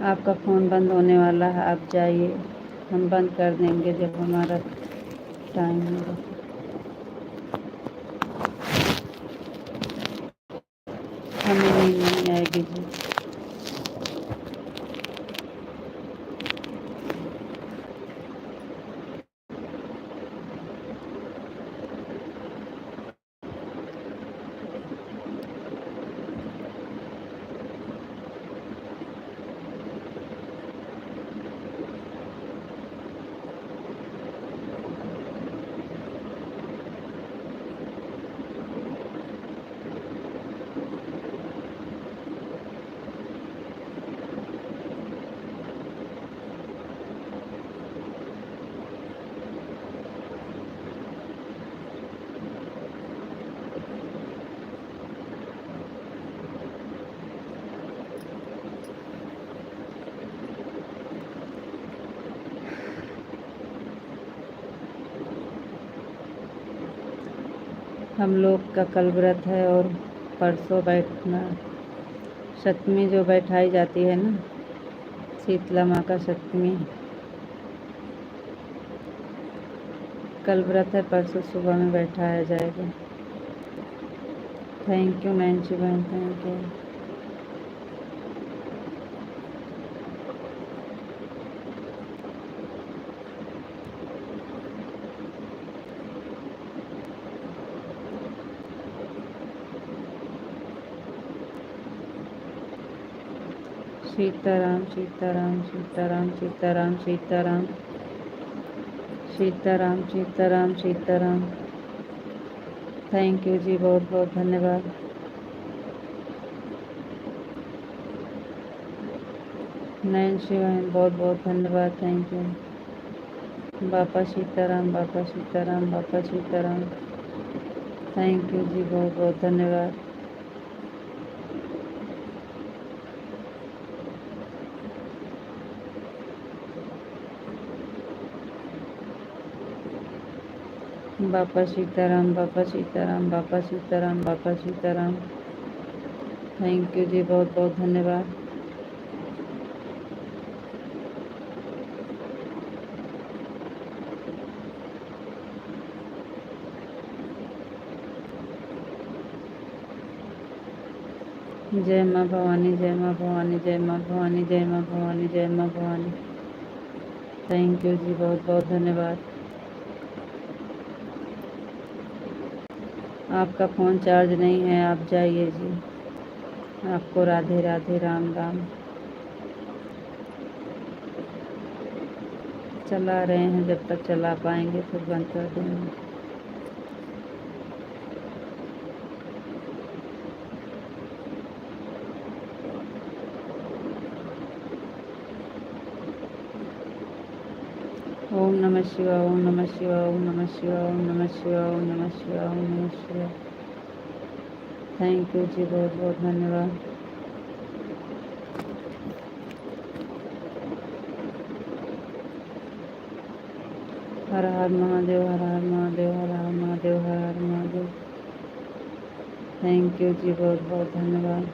आपका फ़ोन बंद होने वाला है, आप जाइए। हम बंद कर देंगे जब हमारा टाइम होगा। हमें नींद नहीं आएगी जी। हम लोग का कल व्रत है और परसों बैठना सप्तमी जो बैठाई जाती है ना, शीतला माँ का सप्तमी, कल व्रत है, परसों सुबह में बैठाया जाएगा। थैंक यू नैन्सी बहन, thank you. Sitaram Sitaram Sitaram Sitaram Sitaram Sitaram Sitaram Sitaram. Thank you ji, बहुत बहुत धन्यवाद। नयन शिवायन, बहुत बहुत धन्यवाद, थैंक यू। बापा सीताराम, बापा सीताराम, बापा सीताराम, थैंक यू जी, बहुत बहुत धन्यवाद। बापा सीताराम, बापा सीताराम, बापा सीताराम, बापा सीताराम, थैंक यू जी, बहुत बहुत धन्यवाद। जय माँ भवानी, जय माँ भवानी, जय माँ भवानी, जय माँ भवानी, जय माँ भवानी, थैंक यू जी, बहुत बहुत धन्यवाद। आपका फ़ोन चार्ज नहीं है, आप जाइए जी। आपको राधे राधे, राम राम। चला रहे हैं, जब तक चला पाएंगे फिर बंद कर देंगे। ओम नमः शिवाय, ओम नमः शिवाय, ओम नमः शिवाय, ओम नमः शिवाय, ओम नमः शिवाय, ओम नमः शिवाय, थैंक यू जी, बहुत बहुत धन्यवाद। हर हर महादेव, हर हर महादेव, हर हर महादेव, हर हर महादेव, थैंक यू जी, बहुत बहुत धन्यवाद।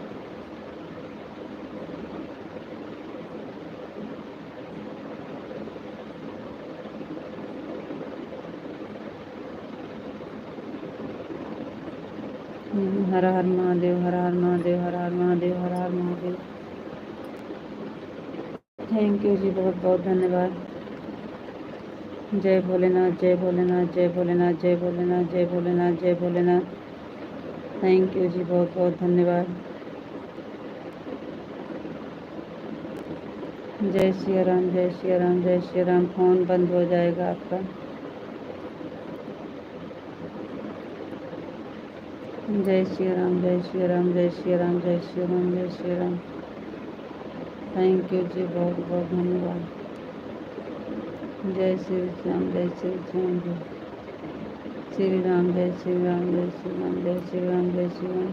हर हर महादेव, हर हर महादेव, हर हर महादेव, हर हर महादेव, थैंक यू जी, बहुत बहुत धन्यवाद। जय भोलेनाथ, जय भोलेनाथ, जय भोलेनाथ, जय भोलेनाथ, जय भोलेनाथ, जय भोलेनाथ, थैंक यू जी, बहुत बहुत धन्यवाद। जय श्री राम, जय श्री राम, जय श्री राम। फ़ोन बंद हो जाएगा आपका। जय श्री राम, जय श्री राम, जय श्री राम, जय श्री राम, जय श्री राम, थैंक यू जी, बहुत बहुत धन्यवाद। जय श्री राम, जय श्री राम, जय श्री राम, जय श्री राम, जय श्री राम, जय श्री राम, जय श्री राम।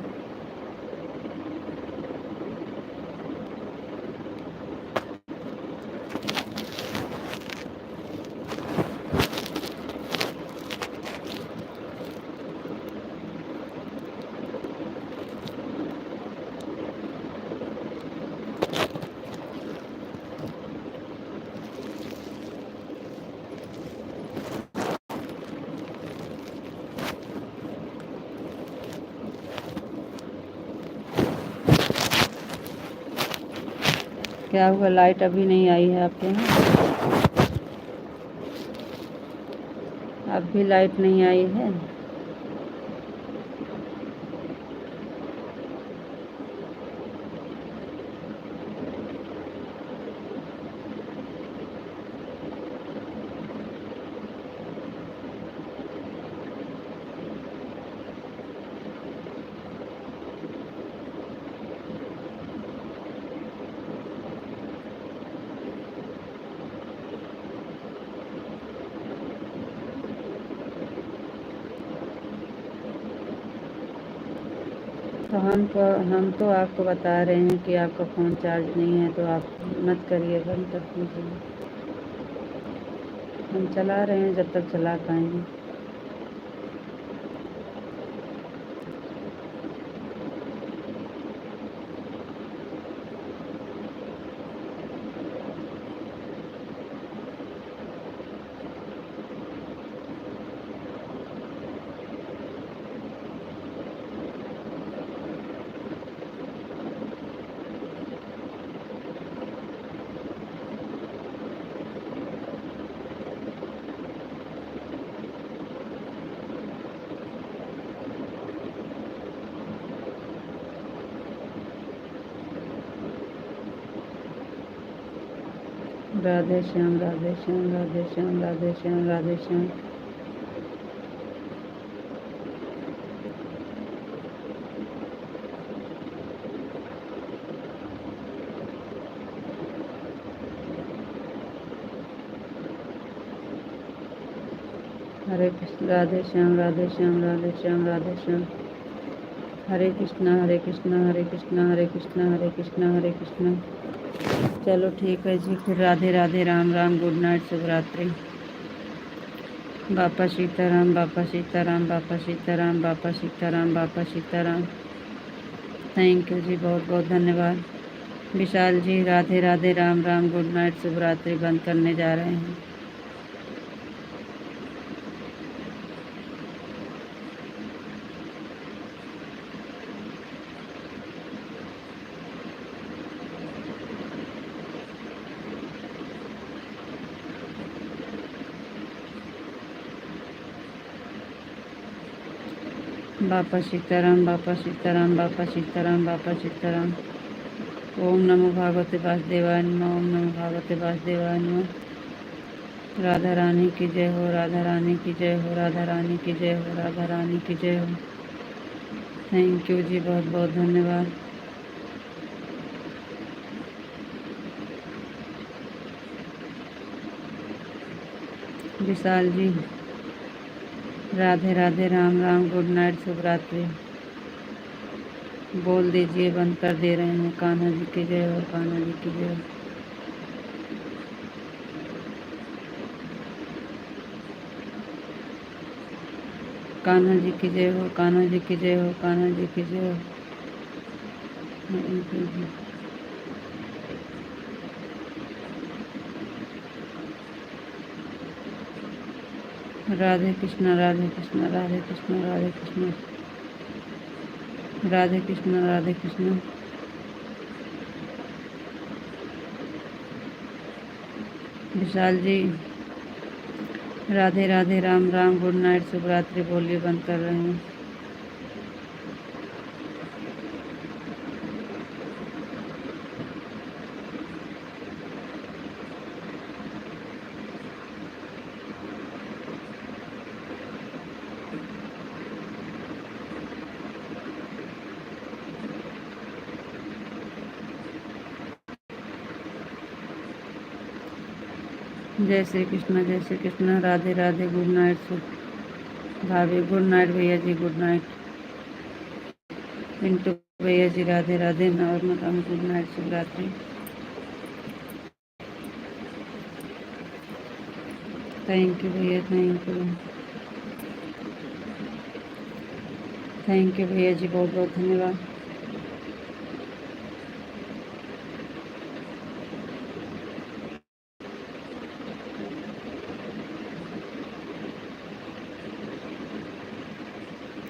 क्या हुआ, लाइट अभी नहीं आई है आपके यहाँ? अब भी लाइट नहीं आई है? तो हम तो आपको बता रहे हैं कि आपका फ़ोन चार्ज नहीं है, तो आप मत करिए, बंद कर दीजिए। हम चला रहे हैं जब तक चला पाएंगे। राधे श्याम, राधे श्याम, राधे श्याम, राधे श्याम, राधे श्याम। हरे कृष्ण, राधे श्याम, राधे श्याम, राधे श्याम, राधे श्याम। हरे कृष्णा, हरे कृष्णा, हरे कृष्णा, हरे कृष्णा, हरे कृष्णा, हरे कृष्णा। चलो ठीक है जी, फिर राधे राधे, राम राम, गुड नाइट, शुभ रात्रि। बापा सीताराम, बापा सीताराम, बापा सीताराम, बापा सीताराम, बापा सीताराम। थैंक यू जी, बहुत बहुत धन्यवाद। विशाल जी, राधे राधे, राम राम, गुड नाइट, शुभ रात्रि। बंद करने जा रहे हैं। बापा सीताराम, बापा सीताराम, बापा सीताराम, बापा सीताराम। ओम नमो भागवते वासुदेवाय नमः, ओम नमो भागवते वासुदेवाय नमः। राधा रानी की जय हो, राधा रानी की जय हो, राधा रानी की जय हो, राधा रानी की जय हो। थैंक यू जी, बहुत बहुत धन्यवाद। विशाल जी, राधे राधे, राम राम, गुड नाइट, शुभ रात्रि। बोल दीजिए, बंद कर दे रहे हैं। कान्हा जी की जय हो, कान्हा जी की जय हो। कान्हा जी की जय हो, कान्हा जी की जय हो, कान्हा जी की जय हो। राधे कृष्णा, राधे कृष्णा, राधे कृष्णा, राधे कृष्णा, राधे कृष्णा, राधे कृष्णा। विशाल जी, राधे राधे, राम राम, गुड नाइट, शुभ रात्रि। बोलिए, बंद कर रहे हैं। जय श्री कृष्ण, जय श्री कृष्ण, राधे राधे, गुड नाइट, शुभ भाभी, गुड नाइट भैया जी, गुड नाइट। पिंटू भैया ji, Radhe Radhe, normal, good night, शुभ रात्रि। थैंक यू भैया, थैंक यू, थैंक यू भैया जी, बहुत बहुत धन्यवाद।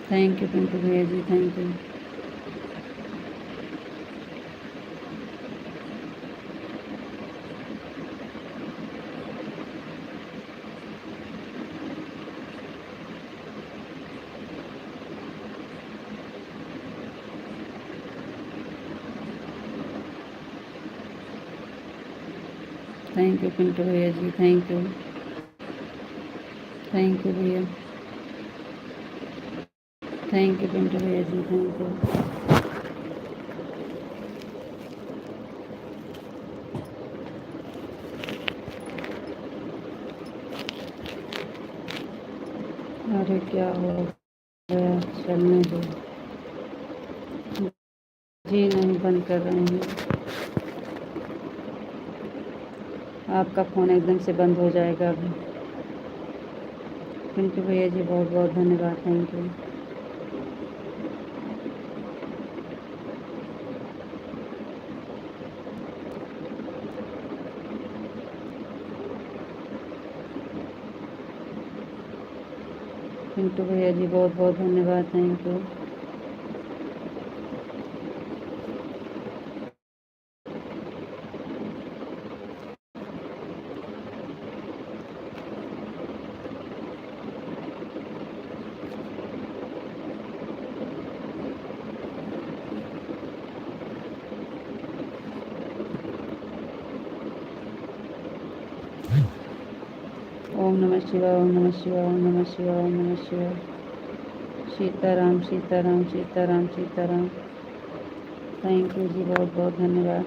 थैंक यू पिंटू भैया ji, thank you. Thank you Pintu भैया ji, thank you, thank you भैया, थैंक यू पिंटू भैया जी, थैंक यू। अरे क्या हो गया, चलने दो जी, नहीं बंद कर रहे हैं। आपका फ़ोन एकदम से बंद हो जाएगा अभी। पिंटू भैया जी, बहुत बहुत धन्यवाद, थैंक यू। पिंटू भैया जी, बहुत बहुत धन्यवाद, थैंक यू। नमः शिवाय, ओम नमः शिवाय, ओम नमः शिवाय, ओम नमः शिवाय। सीताराम सीताराम सीताराम सीताराम। थैंक यू जी, बहुत बहुत धन्यवाद।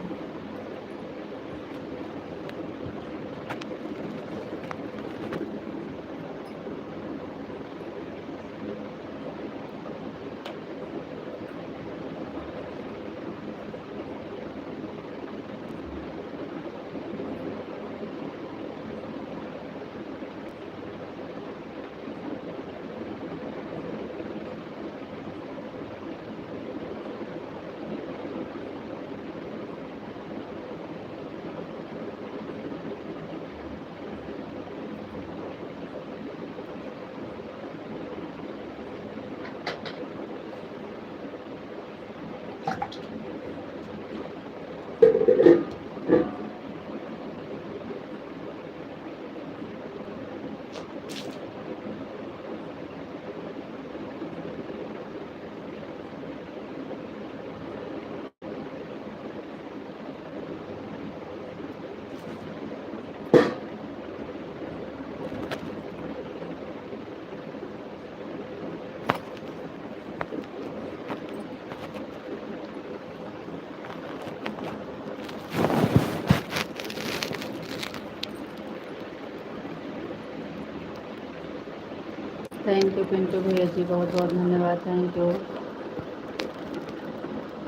थैंक यू पिंटू भैया जी, बहुत बहुत धन्यवाद। Thank you.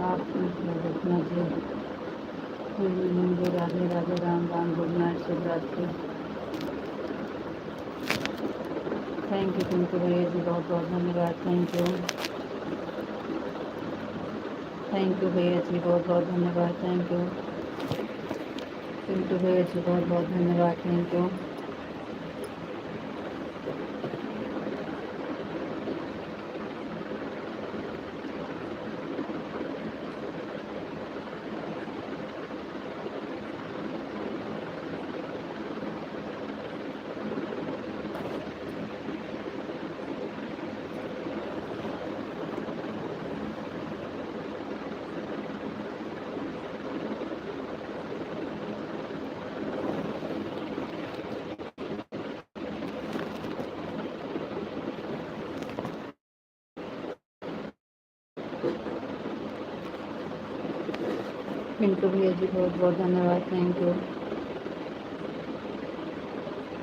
आप रखना जी। मुझे राधे राधे, राम राम, गुड नाइट, शुभ रात्रि। थैंक यू पिंटू भैया जी, बहुत बहुत धन्यवाद। Thank you. थैंक यू भैया जी, बहुत बहुत धन्यवाद। थैंक यू पिंटू भैया जी, बहुत बहुत धन्यवाद। Thank you. पिंटू भैया जी, बहुत बहुत धन्यवाद। Thank you.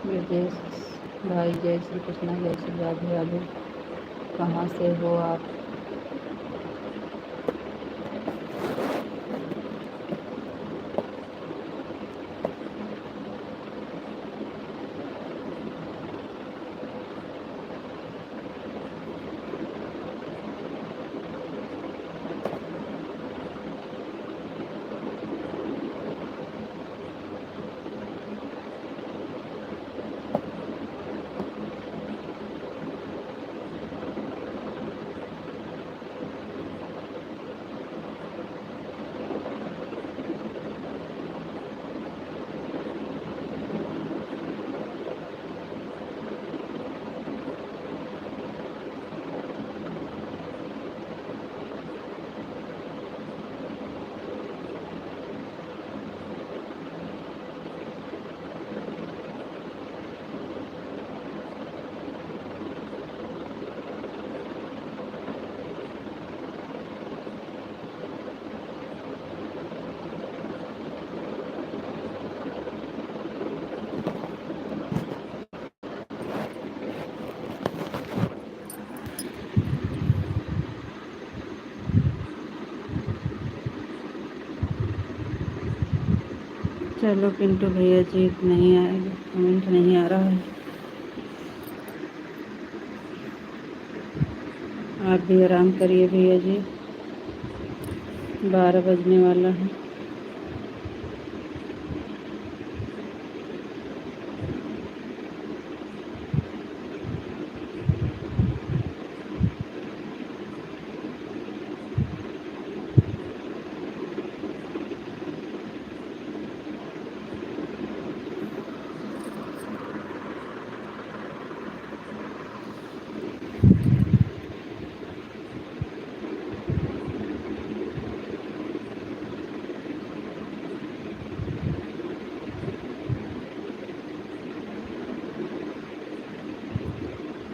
ब्रजेश भाई, जय श्री कृष्णा, जय श्री राधे राधे। कहाँ से हो आप? चलो पिंटू भैया जी, नहीं आएगा, कमेंट नहीं आ रहा है। आप भी आराम करिए भैया जी, 12 बजने वाला है।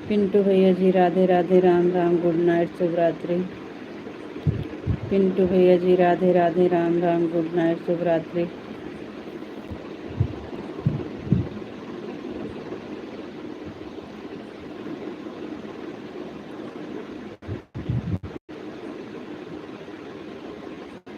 पिंटू भैया जी राधे राधे, राम राम, गुड नाइट, शुभ रात्रि। पिंटू भैया जी राधे राधे, राम राम, गुड नाइट, शुभ रात्रि।